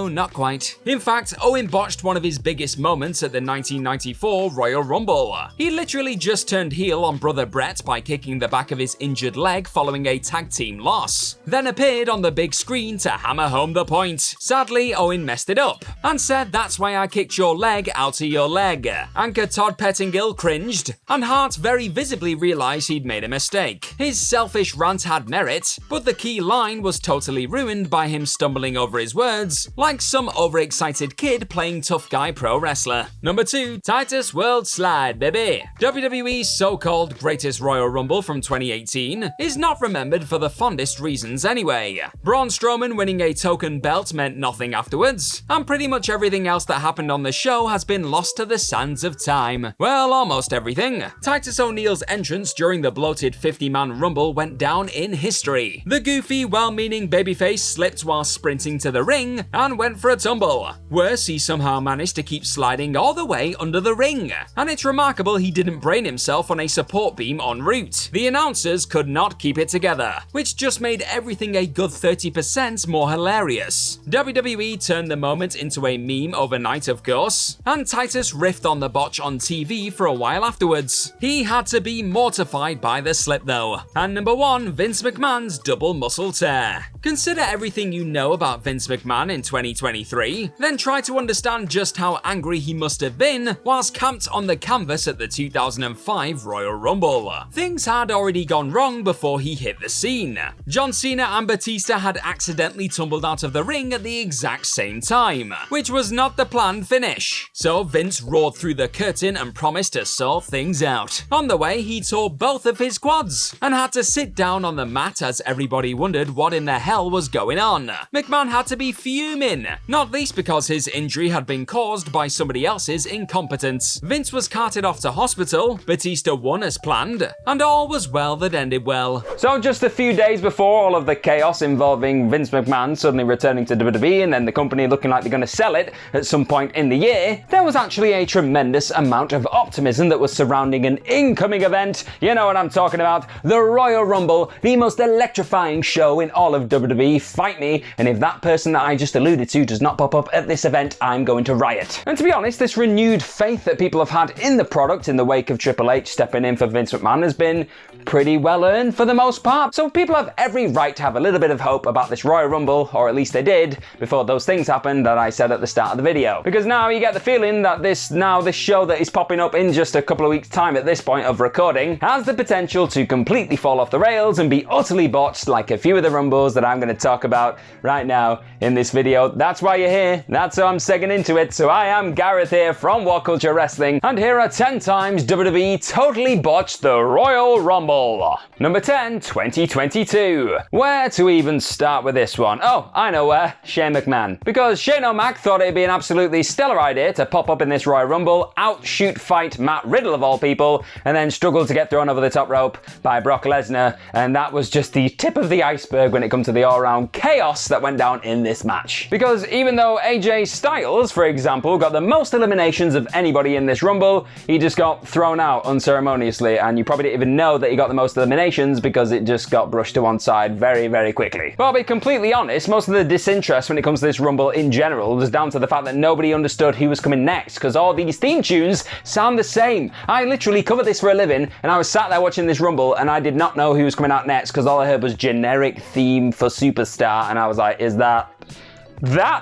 not quite. In fact, Owen botched one of his biggest moments at the 1994 Royal Rumble. He literally just turned heel on brother Bret by kicking the back of his injured leg following a tag team loss, then appeared on the big screen to hammer home the point. Sadly, Owen messed it up and said, "That's why I kicked your leg out of your leg." Anchor Todd Pettingill cringed, and Hart very visibly realized he'd made a mistake. His selfish rant had merit, but the key line was totally ruined by him stumbling over his words like some overexcited kid playing tough guy pro wrestler. Number 2, Titus World Slide, baby. WWE's so-called Greatest Royal Rumble from 2018 is not remembered for the fondest reasons anyway. Braun Strowman winning a token belt meant nothing afterwards, and pretty much everything else that happened on the show has been lost to the sands of time. Well, almost everything. Titus O'Neil's entrance during the bloated 50-man Rumble went down in history. The goofy, well-meaning babyface slipped while sprinting to the ring and went for a tumble. Worse, he somehow managed to keep sliding all the way under the ring, and it's remarkable he didn't brain himself on a support beam en route. The announcers could not keep it together, which just made everything a good 30% more hilarious. WWE turned the moment into a meme overnight, of course, and Titus riffed on the botch on TV for a while afterwards. He had to be mortified by the slip though. And number 1, Vince McMahon's double muscle tear. Consider everything you know about Vince McMahon in 2023, then try to understand just how angry he must have been whilst camped on the canvas at the 2005 Royal Rumble. Things had already gone wrong before he hit the scene. John Cena and Batista had accidentally tumbled out of the ring at the exact same time, which was not the planned finish. So Vince roared through the curtain and promised to sort things out. On the way, he tore both of his quads and had to sit down on the mat as everybody wondered what in the hell was going on. McMahon had to be fuming, not least because his injury had been caused by somebody else's incompetence. Vince was carted off to hospital, Batista won as planned, end, and all was well that ended well. So just a few days before all of the chaos involving Vince McMahon suddenly returning to WWE and then the company looking like they're going to sell it at some point in the year, there was actually a tremendous amount of optimism that was surrounding an incoming event. You know what I'm talking about, the Royal Rumble, the most electrifying show in all of WWE. Fight me, and if that person that I just alluded to does not pop up at this event, I'm going to riot. And to be honest, this renewed faith that people have had in the product in the wake of Triple H stepping in for Vince McMahon has been pretty well earned for the most part. So people have every right to have a little bit of hope about this Royal Rumble, or at least they did before those things happened that I said at the start of the video. Because now you get the feeling that this show that is popping up in just a couple of weeks' time at this point of recording has the potential to completely fall off the rails and be utterly botched like a few of the Rumbles that I'm going to talk about right now in this video. That's why you're here. That's how I'm segging into it. So I am Gareth here from What Culture Wrestling, and here are 10 times WWE totally botched the Royal Rumble. Number 10, 2022. Where to even start with this one? Oh, I know where. Shane McMahon. Because Shane O'Mac thought it'd be an absolutely stellar idea to pop up in this Royal Rumble, outshoot fight Matt Riddle of all people, and then struggle to get thrown over the top rope by Brock Lesnar, and that was just the tip of the iceberg when it comes to the all-around chaos that went down in this match. Because even though AJ Styles, for example, got the most eliminations of anybody in this Rumble, he just got thrown out unceremoniously, and you probably didn't even know that he got the most eliminations because it just got brushed to one side very, very quickly. But I'll be completely honest, most of the disinterest when it comes to this Rumble in general was down to the fact that nobody understood who was coming next, because all these theme tunes sound the same. I literally cover this for a living, and I was sat there watching this Rumble, and I did not know who was coming out next, because all I heard was generic theme for Superstar, and I was like, is that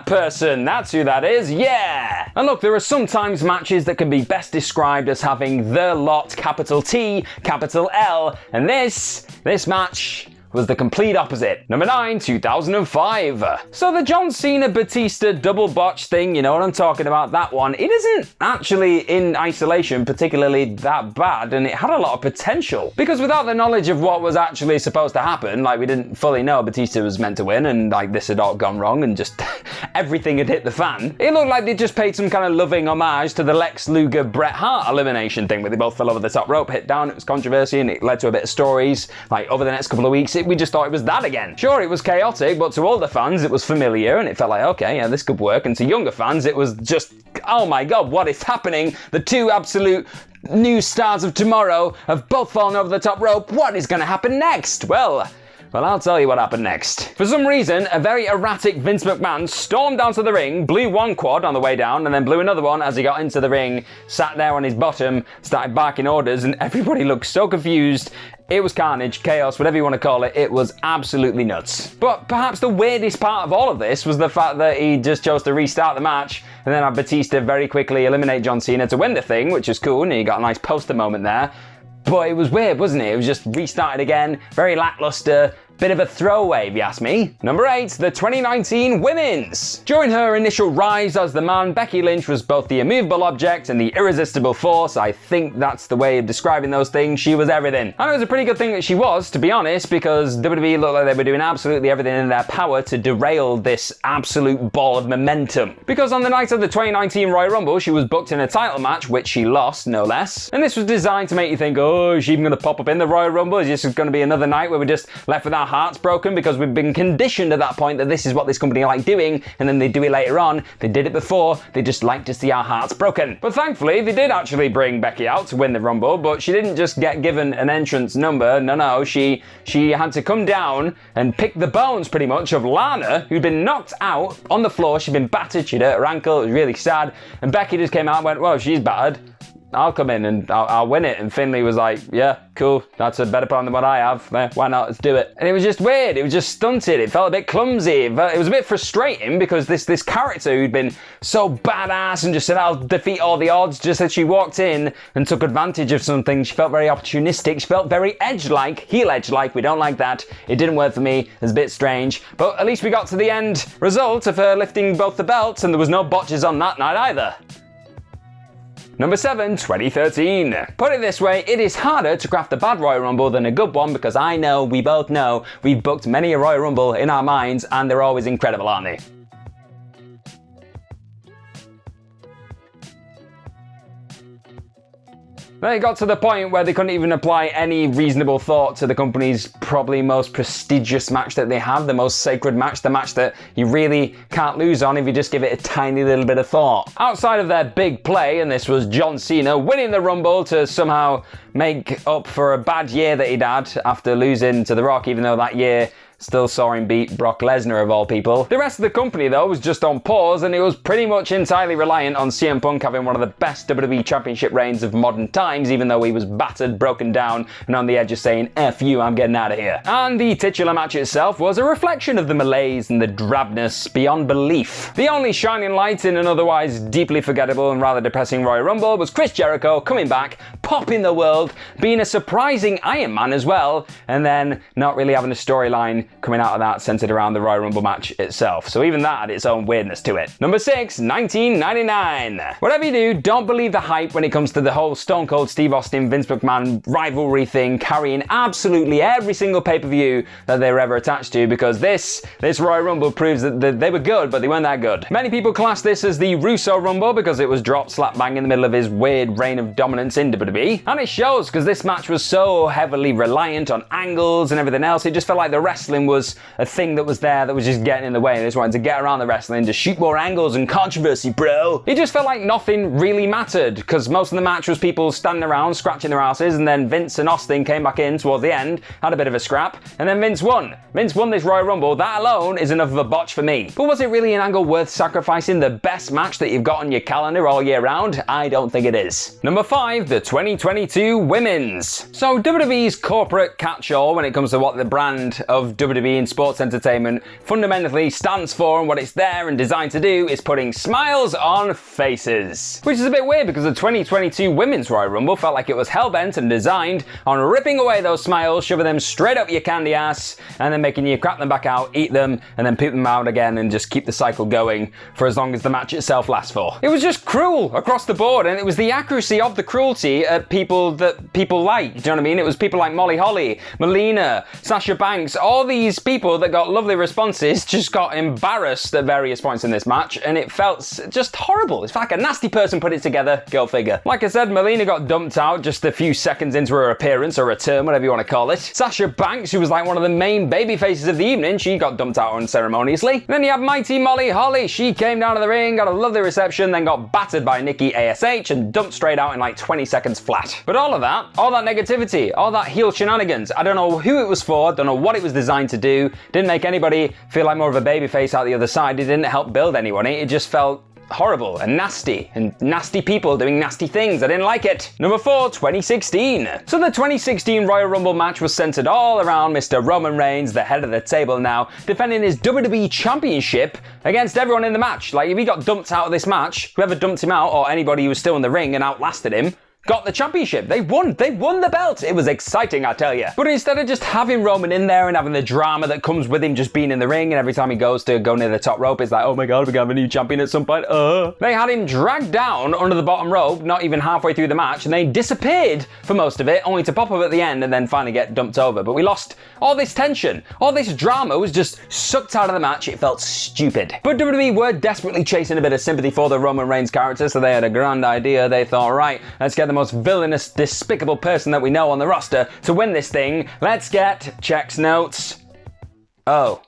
person? That's who that is, yeah! And look, there are sometimes matches that can be best described as having the lot, capital T, capital L, and this match was the complete opposite. Number 9, 2005. So the John Cena Batista double botch thing, you know what I'm talking about, that one, it isn't actually in isolation particularly that bad, and it had a lot of potential. Because without the knowledge of what was actually supposed to happen, like we didn't fully know Batista was meant to win, and like this had all gone wrong, and just everything had hit the fan, it looked like they just paid some kind of loving homage to the Lex Luger Bret Hart elimination thing, where they both fell over the top rope, hit down, it was controversy, and it led to a bit of stories. Like over the next couple of weeks, we just thought it was that again. Sure, it was chaotic, but to older fans, it was familiar, and it felt like, okay, yeah, this could work. And to younger fans, it was just, oh my god, what is happening? The two absolute new stars of tomorrow have both fallen over the top rope. What is going to happen next? Well, I'll tell you what happened next. For some reason, a very erratic Vince McMahon stormed down to the ring, blew one quad on the way down, and then blew another one as he got into the ring, sat there on his bottom, started barking orders, and everybody looked so confused. It was carnage, chaos, whatever you want to call it. It was absolutely nuts. But perhaps the weirdest part of all of this was the fact that he just chose to restart the match and then had Batista very quickly eliminate John Cena to win the thing, which is cool, and he got a nice poster moment there. But it was weird, wasn't it? It was just restarted again, very lackluster, bit of a throwaway, if you ask me. Number 8, the 2019 Women's. During her initial rise as the man, Becky Lynch was both the immovable object and the irresistible force. I think that's the way of describing those things. She was everything. And it was a pretty good thing that she was, to be honest, because WWE looked like they were doing absolutely everything in their power to derail this absolute ball of momentum. Because on the night of the 2019 Royal Rumble, she was booked in a title match, which she lost, no less. And this was designed to make you think, oh, is she even going to pop up in the Royal Rumble? Is this going to be another night where we're just left with our hearts broken because we've been conditioned at that point that this is what this company like doing, and then they do it later on. They did it before, they just like to see our hearts broken. But thankfully, they did actually bring Becky out to win the Rumble, but she didn't just get given an entrance number, no, she had to come down and pick the bones pretty much of Lana, who'd been knocked out on the floor. She'd been battered, she'd hurt her ankle, it was really sad, and Becky just came out and went, well, she's battered, I'll come in and I'll win it. And Finlay was like, yeah, cool, that's a better plan than what I have. Why not? Let's do it. And it was just weird. It was just stunted. It felt a bit clumsy. It was a bit frustrating because this character who'd been so badass and just said, I'll defeat all the odds, just as she walked in and took advantage of something. She felt very opportunistic. She felt very edge-like, heel edge-like. We don't like that. It didn't work for me. It was a bit strange. But at least we got to the end result of her lifting both the belts, and there was no botches on that night either. Number 7, 2013. Put it this way, it is harder to craft a bad Royal Rumble than a good one, because I know, we both know, we've booked many a Royal Rumble in our minds, and they're always incredible, aren't they? They got to the point where they couldn't even apply any reasonable thought to the company's probably most prestigious match that they have, the most sacred match, the match that you really can't lose on if you just give it a tiny little bit of thought. Outside of their big play, and this was John Cena winning the Rumble to somehow make up for a bad year that he'd had after losing to The Rock, even though that year still saw him beat Brock Lesnar of all people. The rest of the company though was just on pause, and it was pretty much entirely reliant on CM Punk having one of the best WWE Championship reigns of modern times, even though he was battered, broken down, and on the edge of saying, F you, I'm getting out of here. And the titular match itself was a reflection of the malaise and the drabness beyond belief. The only shining light in an otherwise deeply forgettable and rather depressing Royal Rumble was Chris Jericho coming back, popping the world, being a surprising Iron Man as well, and then not really having a storyline coming out of that centered around the Royal Rumble match itself. So even that had its own weirdness to it. Number 6, 1999. Whatever you do, don't believe the hype when it comes to the whole Stone Cold Steve Austin, Vince McMahon rivalry thing carrying absolutely every single pay-per-view that they were ever attached to, because this Royal Rumble proves that they were good, but they weren't that good. Many people class this as the Russo Rumble because it was dropped slap bang in the middle of his weird reign of dominance in WWE. And it shows, because this match was so heavily reliant on angles and everything else. It just felt like the wrestling was a thing that was there that was just getting in the way. They just wanted to get around the wrestling, just shoot more angles and controversy, bro. It just felt like nothing really mattered, because most of the match was people standing around, scratching their asses, and then Vince and Austin came back in towards the end, had a bit of a scrap, and then Vince won. Vince won this Royal Rumble. That alone is enough of a botch for me. But was it really an angle worth sacrificing the best match that you've got on your calendar all year round? I don't think it is. Number 5, the 2022 Women's. So WWE's corporate catch-all when it comes to what the brand of WWE in sports entertainment fundamentally stands for and what it's there and designed to do is putting smiles on faces. Which is a bit weird, because the 2022 Women's Royal Rumble felt like it was hell-bent and designed on ripping away those smiles, shoving them straight up your candy ass, and then making you crap them back out, eat them, and then poop them out again, and just keep the cycle going for as long as the match itself lasts for. It was just cruel across the board, and it was the accuracy of the cruelty at people that people like. Do you know what I mean? It was people like Molly Holly, Melina, Sasha Banks, all these people that got lovely responses just got embarrassed at various points in this match, and it felt just horrible. It's like a nasty person put it together, go figure. Like I said, Melina got dumped out just a few seconds into her appearance, or return, whatever you want to call it. Sasha Banks, who was like one of the main baby faces of the evening, she got dumped out unceremoniously. And then you have mighty Molly Holly. She came down to the ring, got a lovely reception, then got battered by Nikki ASH and dumped straight out in like 20 seconds flat. But all that negativity, all that heel shenanigans, I don't know who it was for, don't know what it was designed to do, didn't make anybody feel like more of a babyface out the other side, it didn't help build anyone, it just felt horrible and nasty people doing nasty things. I didn't like it. Number 4, 2016. So the 2016 Royal Rumble match was centered all around Mr. Roman Reigns, the head of the table now, defending his WWE Championship against everyone in the match. Like, if he got dumped out of this match, whoever dumped him out, or anybody who was still in the ring and outlasted him, got the championship. They won the belt. It was exciting, I tell you. But instead of just having Roman in there and having the drama that comes with him just being in the ring, and every time he goes to go near the top rope, it's like, oh my god, we're gonna have a new champion at some point. They had him dragged down under the bottom rope, not even halfway through the match, and they disappeared for most of it, only to pop up at the end and then finally get dumped over. But we lost all this tension. All this drama was just sucked out of the match. It felt stupid. But WWE were desperately chasing a bit of sympathy for the Roman Reigns character, so they had a grand idea. They thought, right, let's get the most villainous, despicable person that we know on the roster to win this thing. Let's get checks notes. Oh.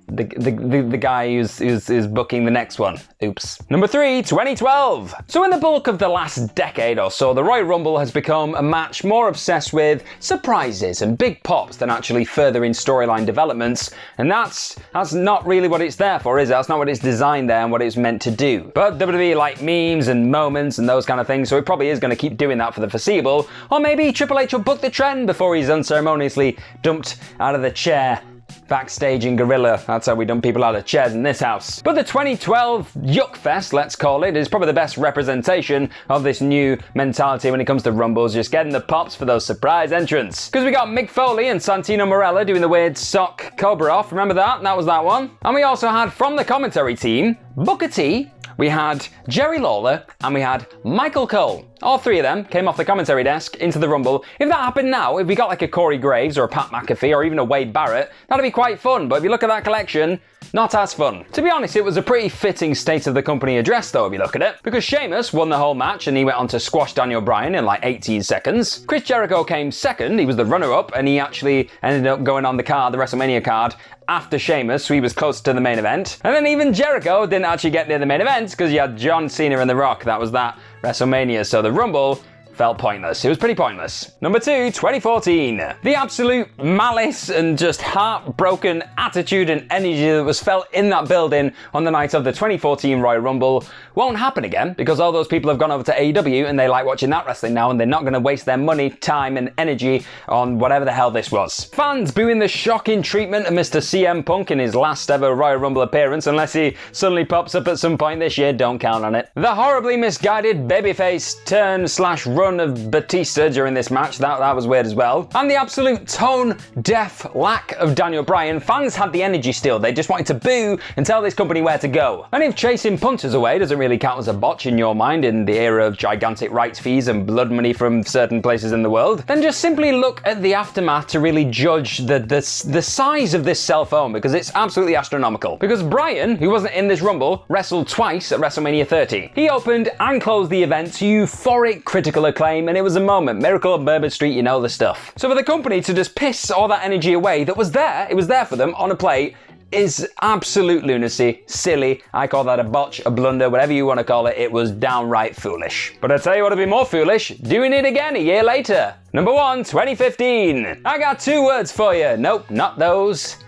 The guy who's booking the next one. Oops. Number 3, 2012. So in the bulk of the last decade or so, the Royal Rumble has become a match more obsessed with surprises and big pops than actually furthering storyline developments, and that's not really what it's there for, is it? That's not what it's designed there and what it's meant to do. But WWE like memes and moments and those kind of things, so it probably is going to keep doing that for the foreseeable, or maybe Triple H will book the trend before he's unceremoniously dumped out of the chair backstage in Gorilla. That's how we dump people out of chairs in this house. But the 2012 Yuck Fest, let's call it, is probably the best representation of this new mentality when it comes to Rumbles, just getting the pops for those surprise entrants. Because we got Mick Foley and Santino Marella doing the weird sock Cobra off, remember that? That was that one. And we also had, from the commentary team, Booker T, we had Jerry Lawler, and we had Michael Cole. All three of them came off the commentary desk into the Rumble. If that happened now, if we got like a Corey Graves or a Pat McAfee or even a Wade Barrett, that'd be quite fun. But if you look at that collection, not as fun. To be honest, it was a pretty fitting state of the company address though, if you look at it, because Sheamus won the whole match and he went on to squash Daniel Bryan in like 18 seconds. Chris Jericho came second, he was the runner-up, and he actually ended up going on the WrestleMania card, after Sheamus, so he was close to the main event. And then even Jericho didn't actually get near the main event because you had John Cena and The Rock. That was that WrestleMania, so the Rumble felt pointless. It was pretty pointless. Number 2, 2014. The absolute malice and just heartbroken attitude and energy that was felt in that building on the night of the 2014 Royal Rumble won't happen again, because all those people have gone over to AEW and they like watching that wrestling now, and they're not going to waste their money, time and energy on whatever the hell this was. Fans booing the shocking treatment of Mr. CM Punk in his last ever Royal Rumble appearance, unless he suddenly pops up at some point this year, don't count on it. The horribly misguided babyface turn/run of Batista during this match, that was weird as well. And the absolute tone-deaf lack of Daniel Bryan. Fans had the energy still, they just wanted to boo and tell this company where to go. And if chasing punters away doesn't really count as a botch in your mind in the era of gigantic rights fees and blood money from certain places in the world, then just simply look at the aftermath to really judge the size of this cell phone, because it's absolutely astronomical. Because Bryan, who wasn't in this Rumble, wrestled twice at WrestleMania 30. He opened and closed the event to euphoric critical acclaim, and it was a moment. Miracle of Bourbon Street, you know the stuff. So for the company to just piss all that energy away that was there, it was there for them on a plate, is absolute lunacy, silly. I call that a botch, a blunder, whatever you want to call it. It was downright foolish. But I tell you what would be more foolish, doing it again a year later. Number 1, 2015. I got 2 words for you. Nope, not those.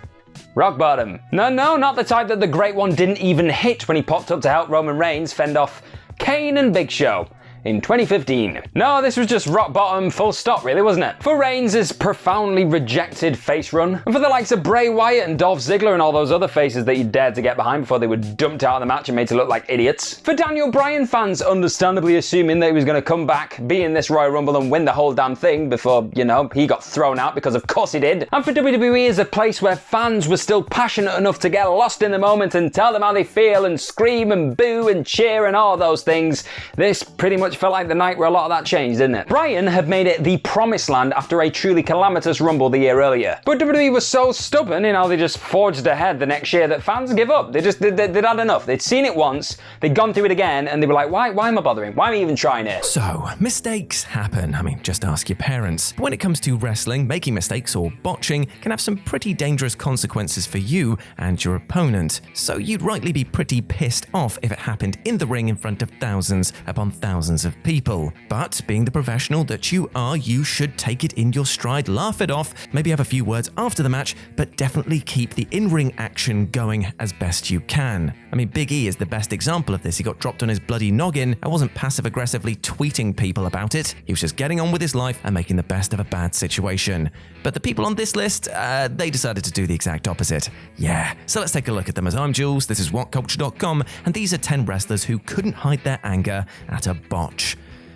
Rock bottom. No, not the type that the Great One didn't even hit when he popped up to help Roman Reigns fend off Kane and Big Show in 2015. No, this was just rock bottom, full stop really, wasn't it? For Reigns' profoundly rejected face run, and for the likes of Bray Wyatt and Dolph Ziggler and all those other faces that you dared to get behind before they were dumped out of the match and made to look like idiots. For Daniel Bryan fans understandably assuming that he was going to come back, be in this Royal Rumble and win the whole damn thing before, you know, he got thrown out, because of course he did. And for WWE as a place where fans were still passionate enough to get lost in the moment and tell them how they feel and scream and boo and cheer and all those things, this pretty much felt like the night where a lot of that changed, didn't it? Bryan had made it the promised land after a truly calamitous Rumble the year earlier. But WWE was so stubborn in how they just forged ahead the next year that fans give up. They'd had enough. They'd seen it once, they'd gone through it again, and they were like, why am I bothering? Why am I even trying it? So, mistakes happen. I mean, just ask your parents. But when it comes to wrestling, making mistakes or botching can have some pretty dangerous consequences for you and your opponent. So you'd rightly be pretty pissed off if it happened in the ring in front of thousands upon thousands of people. But being the professional that you are, you should take it in your stride, laugh it off, maybe have a few words after the match, but definitely keep the in-ring action going as best you can. I mean, Big E is the best example of this. He got dropped on his bloody noggin and wasn't passive-aggressively tweeting people about it. He was just getting on with his life and making the best of a bad situation. But the people on this list, they decided to do the exact opposite. Yeah, so let's take a look at them. As I'm Jules, this is WhatCulture.com, and these are 10 wrestlers who couldn't hide their anger at a botch.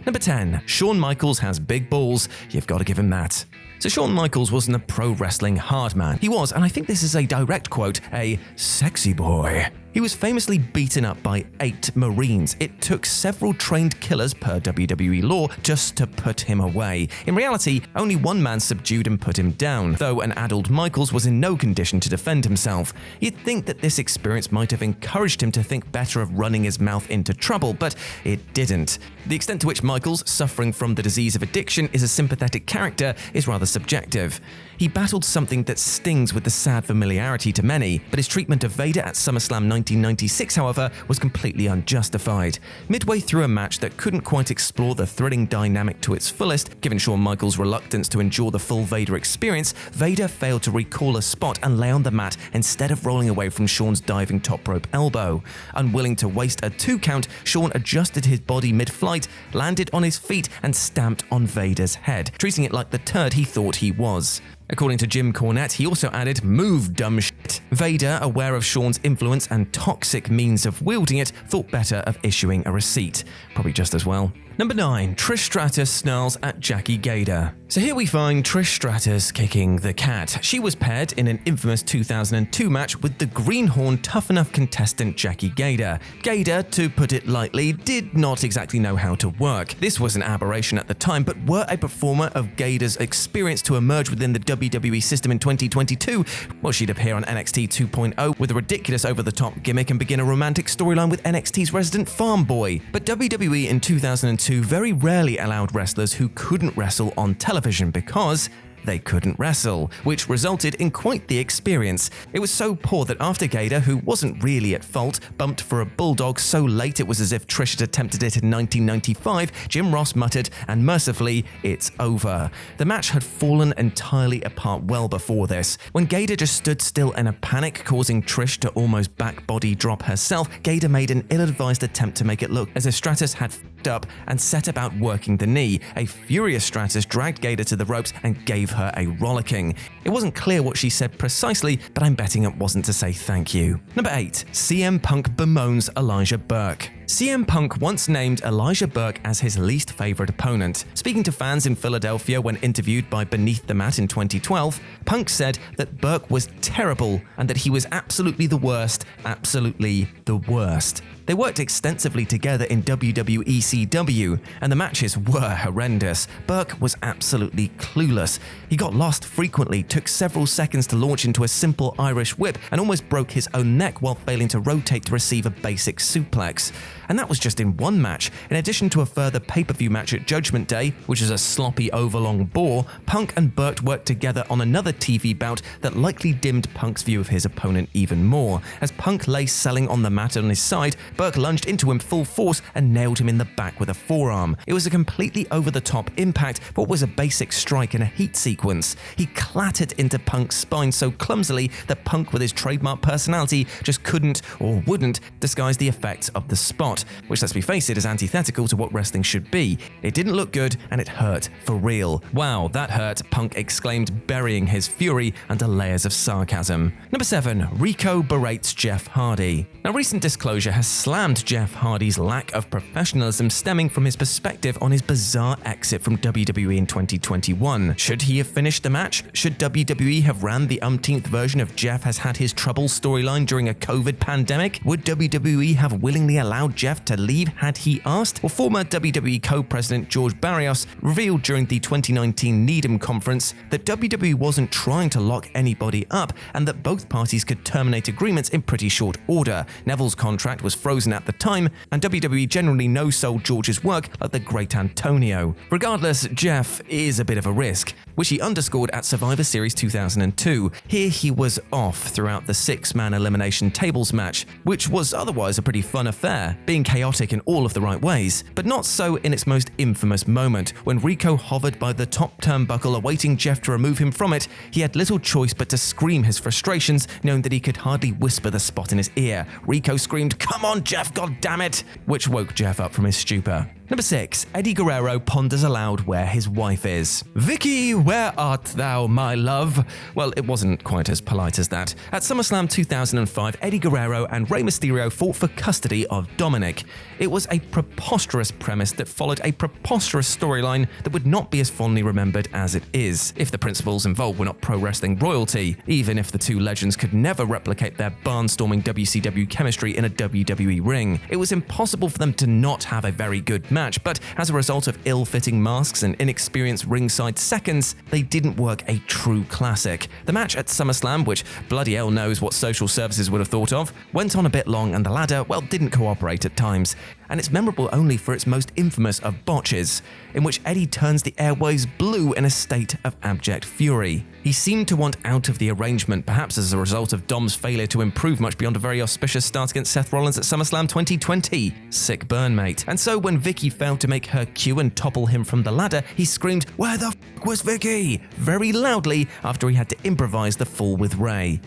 Number 10, Shawn Michaels has big balls. You've got to give him that. So Shawn Michaels wasn't a pro wrestling hard man. He was, and I think this is a direct quote, a sexy boy. He was famously beaten up by 8 Marines. It took several trained killers per WWE law just to put him away. In reality, only one man subdued and put him down, though an adult Michaels was in no condition to defend himself. You'd think that this experience might have encouraged him to think better of running his mouth into trouble, but it didn't. The extent to which Michaels, suffering from the disease of addiction, is a sympathetic character is rather subjective. He battled something that stings with the sad familiarity to many, but his treatment of Vader at SummerSlam 1996, however, was completely unjustified. Midway through a match that couldn't quite explore the thrilling dynamic to its fullest, given Shawn Michaels' reluctance to endure the full Vader experience, Vader failed to recall a spot and lay on the mat instead of rolling away from Shawn's diving top rope elbow. Unwilling to waste a 2 count, Shawn adjusted his body mid-flight, landed on his feet, and stamped on Vader's head, treating it like the turd he thought he was. According to Jim Cornette, he also added, "Move, dumb shit." Vader, aware of Shawn's influence and toxic means of wielding it, thought better of issuing a receipt. Probably just as well. Number 9. Trish Stratus snarls at Jackie Gator. So here we find Trish Stratus kicking the cat. She was paired in an infamous 2002 match with the greenhorn tough enough contestant Jackie Gator. Gator, to put it lightly, did not exactly know how to work. This was an aberration at the time, but were a performer of Gator's experience to emerge within the WWE system in 2022, well, she'd appear on NXT 2.0 with a ridiculous over-the-top gimmick and begin a romantic storyline with NXT's resident farm boy. But WWE in 2002 very rarely allowed wrestlers who couldn't wrestle on television because they couldn't wrestle, which resulted in quite the experience. It was so poor that after Gator, who wasn't really at fault, bumped for a bulldog so late it was as if Trish had attempted it in 1995, Jim Ross muttered, and mercifully, it's over. The match had fallen entirely apart well before this. When Gator just stood still in a panic, causing Trish to almost back body drop herself, Gator made an ill-advised attempt to make it look as if Stratus had f***ed up and set about working the knee. A furious Stratus dragged Gator to the ropes and gave her a rollicking. It wasn't clear what she said precisely, but I'm betting it wasn't to say thank you. Number 8. CM Punk bemoans Elijah Burke. CM Punk once named Elijah Burke as his least favorite opponent. Speaking to fans in Philadelphia when interviewed by Beneath the Mat in 2012, Punk said that Burke was terrible and that he was absolutely the worst, absolutely the worst. They worked extensively together in WWECW, and the matches were horrendous. Burke was absolutely clueless. He got lost frequently, took several seconds to launch into a simple Irish whip, and almost broke his own neck while failing to rotate to receive a basic suplex. And that was just in one match. In addition to a further pay-per-view match at Judgment Day, which is a sloppy overlong bore, Punk and Burke worked together on another TV bout that likely dimmed Punk's view of his opponent even more. As Punk lay selling on the mat on his side, Burke lunged into him full force and nailed him in the back with a forearm. It was a completely over-the-top impact, but was a basic strike in a heat sequence. He clattered into Punk's spine so clumsily that Punk, with his trademark personality, just couldn't or wouldn't disguise the effects of the spot, which, let's be face it, is antithetical to what wrestling should be. It didn't look good and it hurt for real. Wow, that hurt, Punk exclaimed, burying his fury under layers of sarcasm. Number 7. Rico berates Jeff Hardy. Now, recent disclosure has slammed Jeff Hardy's lack of professionalism stemming from his perspective on his bizarre exit from WWE in 2021. Should he have finished the match? Should WWE have ran the umpteenth version of Jeff has had his trouble storyline during a COVID pandemic? Would WWE have willingly allowed Jeff to leave had he asked? Well, former WWE co-president George Barrios revealed during the 2019 Needham conference that WWE wasn't trying to lock anybody up and that both parties could terminate agreements in pretty short order. Neville's contract was frozen at the time, and WWE generally no-sold George's work like the great Antonio. Regardless, Jeff is a bit of a risk, which he underscored at Survivor Series 2002. Here he was off throughout the 6-man elimination tables match, which was otherwise a pretty fun affair, being chaotic in all of the right ways, but not so in its most infamous moment. When Rico hovered by the top turnbuckle awaiting Jeff to remove him from it, he had little choice but to scream his frustrations, knowing that he could hardly whisper the spot in his ear. Rico screamed, "Come on, Jeff, goddammit!" which woke Jeff up from his stupor. Number 6. Eddie Guerrero ponders aloud where his wife is. "Vicky, where art thou, my love?" Well, it wasn't quite as polite as that. At SummerSlam 2005, Eddie Guerrero and Rey Mysterio fought for custody of Dominic. It was a preposterous premise that followed a preposterous storyline that would not be as fondly remembered as it is, if the principals involved were not pro wrestling royalty, even if the two legends could never replicate their barnstorming WCW chemistry in a WWE ring. It was impossible for them to not have a very good match, but as a result of ill-fitting masks and inexperienced ringside seconds, they didn't work a true classic. The match at SummerSlam, which bloody hell knows what social services would have thought of, went on a bit long and the ladder, well, didn't cooperate at times. And it's memorable only for its most infamous of botches, in which Eddie turns the airwaves blue in a state of abject fury. He seemed to want out of the arrangement, perhaps as a result of Dom's failure to improve much beyond a very auspicious start against Seth Rollins at SummerSlam 2020. Sick burn, mate. And so when Vicky failed to make her cue and topple him from the ladder, he screamed, "Where the f*** was Vicky?" very loudly after he had to improvise the fall with Rey.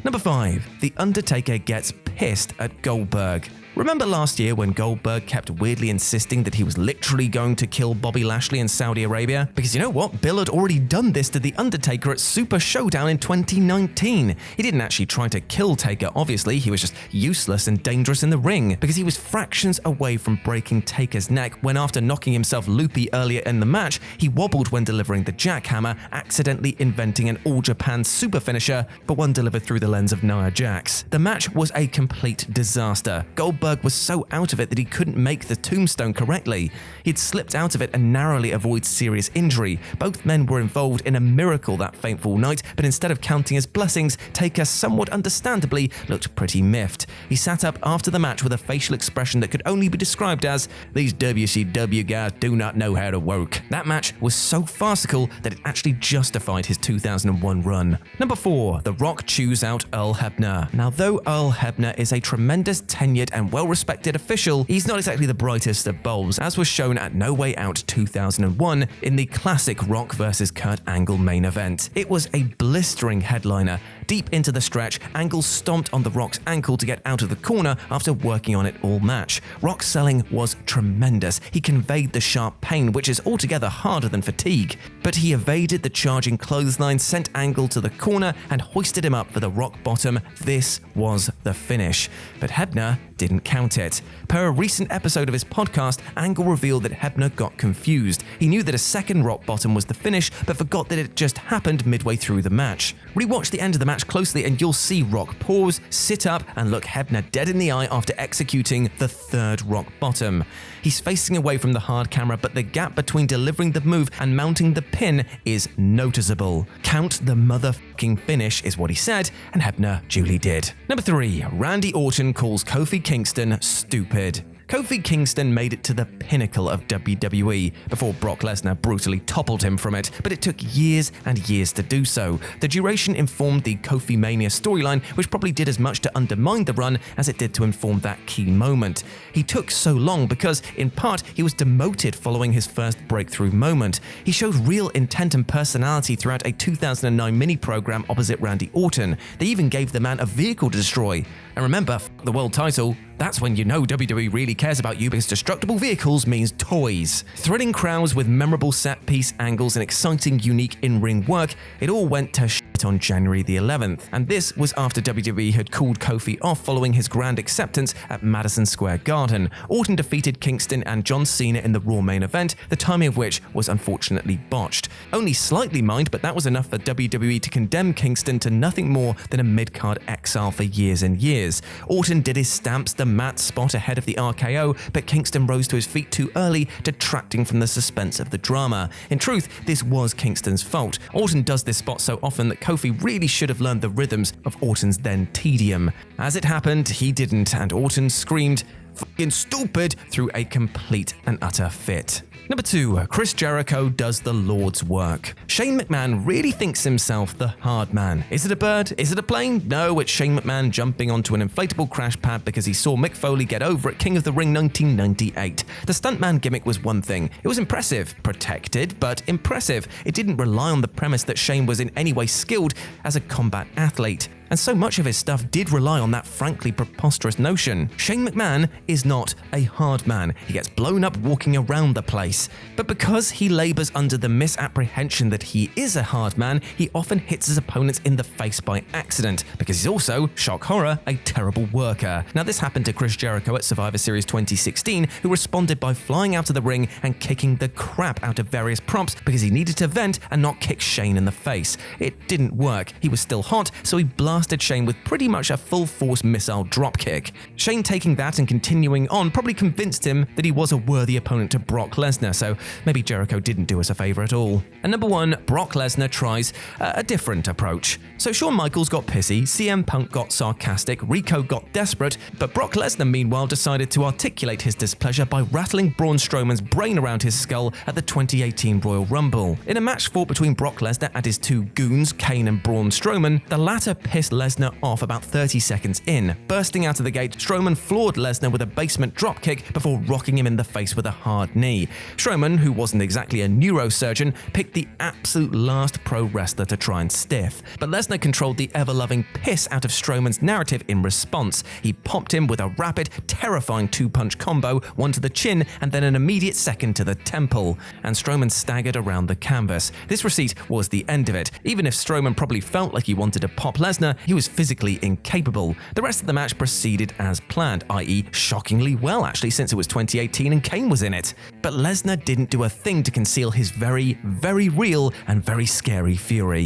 Number 5. The Undertaker gets pissed at Goldberg. Remember last year when Goldberg kept weirdly insisting that he was literally going to kill Bobby Lashley in Saudi Arabia? Because you know what? Bill had already done this to The Undertaker at Super Showdown in 2019. He didn't actually try to kill Taker, obviously, he was just useless and dangerous in the ring, because he was fractions away from breaking Taker's neck when, after knocking himself loopy earlier in the match, he wobbled when delivering the jackhammer, accidentally inventing an All-Japan super finisher, but one delivered through the lens of Nia Jax. The match was a complete disaster. Goldberg was so out of it that he couldn't make the tombstone correctly. He'd slipped out of it and narrowly avoided serious injury. Both men were involved in a miracle that fateful night, but instead of counting as blessings, Taker somewhat understandably looked pretty miffed. He sat up after the match with a facial expression that could only be described as, "These WCW guys do not know how to work." That match was so farcical that it actually justified his 2001 run. Number 4, The Rock chews out Earl Hebner. Now, though Earl Hebner is a tremendous, tenured and well-respected official, he's not exactly the brightest of bulbs, as was shown at No Way Out 2001 in the classic Rock vs. Kurt Angle main event. It was a blistering headliner. Deep into the stretch, Angle stomped on The Rock's ankle to get out of the corner after working on it all match. Rock's selling was tremendous. He conveyed the sharp pain, which is altogether harder than fatigue. But he evaded the charging clothesline, sent Angle to the corner, and hoisted him up for the Rock bottom. This was the finish. But Hebner didn't count it. Per a recent episode of his podcast, Angle revealed that Hebner got confused. He knew that a second Rock bottom was the finish, but forgot that it just happened midway through the match. Rewatch the end of the match closely and you'll see Rock pause, sit up, and look Hebner dead in the eye after executing the third Rock bottom. He's facing away from the hard camera, but the gap between delivering the move and mounting the pin is noticeable. "Count the motherfucking finish," is what he said, and Hebner duly did. Number 3, Randy Orton calls Kofi Kingston stupid. Kofi Kingston made it to the pinnacle of WWE before Brock Lesnar brutally toppled him from it, but it took years and years to do so. The duration informed the Kofi Mania storyline, which probably did as much to undermine the run as it did to inform that key moment. He took so long because, in part, he was demoted following his first breakthrough moment. He showed real intent and personality throughout a 2009 mini-program opposite Randy Orton. They even gave the man a vehicle to destroy. And remember, the world title. That's when you know WWE really cares about you, because destructible vehicles means toys. Thrilling crowds with memorable set-piece angles and exciting, unique in-ring work, it all went to shit on January the 11th. And this was after WWE had called Kofi off following his grand acceptance at Madison Square Garden. Orton defeated Kingston and John Cena in the Raw main event, the timing of which was unfortunately botched. Only slightly mined, but that was enough for WWE to condemn Kingston to nothing more than a mid-card exile for years and years. Orton did his stamps, the mat spot ahead of the RKO, but Kingston rose to his feet too early, detracting from the suspense of the drama. In truth, this was Kingston's fault. Orton does this spot so often that Kofi really should have learned the rhythms of Orton's then tedium. As it happened, he didn't, and Orton screamed, "Fucking stupid," through a complete and utter fit. Number 2, Chris Jericho does the Lord's work. Shane McMahon really thinks himself the hard man. Is it a bird? Is it a plane? No, it's Shane McMahon jumping onto an inflatable crash pad because he saw Mick Foley get over at King of the Ring 1998. The stuntman gimmick was one thing. It was impressive. Protected, but impressive. It didn't rely on the premise that Shane was in any way skilled as a combat athlete. And so much of his stuff did rely on that frankly preposterous notion. Shane McMahon is not a hard man. He gets blown up walking around the place. But because he labors under the misapprehension that he is a hard man, he often hits his opponents in the face by accident, because he's also, shock horror, a terrible worker. Now this happened to Chris Jericho at Survivor Series 2016, who responded by flying out of the ring and kicking the crap out of various props because he needed to vent and not kick Shane in the face. It didn't work. He was still hot, so he blasted Shane with pretty much a full-force missile dropkick. Shane taking that and continuing on probably convinced him that he was a worthy opponent to Brock Lesnar, so maybe Jericho didn't do us a favor at all. And number 1, Brock Lesnar tries a different approach. So Shawn Michaels got pissy, CM Punk got sarcastic, Rico got desperate, but Brock Lesnar meanwhile decided to articulate his displeasure by rattling Braun Strowman's brain around his skull at the 2018 Royal Rumble. In a match fought between Brock Lesnar and his two goons, Kane and Braun Strowman, the latter pissed Lesnar off about 30 seconds in. Bursting out of the gate, Strowman floored Lesnar with a basement dropkick before rocking him in the face with a hard knee. Strowman, who wasn't exactly a neurosurgeon, picked the absolute last pro wrestler to try and stiff. But Lesnar controlled the ever-loving piss out of Strowman's narrative in response. He popped him with a rapid, terrifying two-punch combo, one to the chin and then an immediate second to the temple. And Strowman staggered around the canvas. This receipt was the end of it. Even if Strowman probably felt like he wanted to pop Lesnar, he was physically incapable. The rest of the match proceeded as planned, i.e. shockingly well actually, since it was 2018 and Kane was in it. But Lesnar didn't do a thing to conceal his very, very real and very scary fury.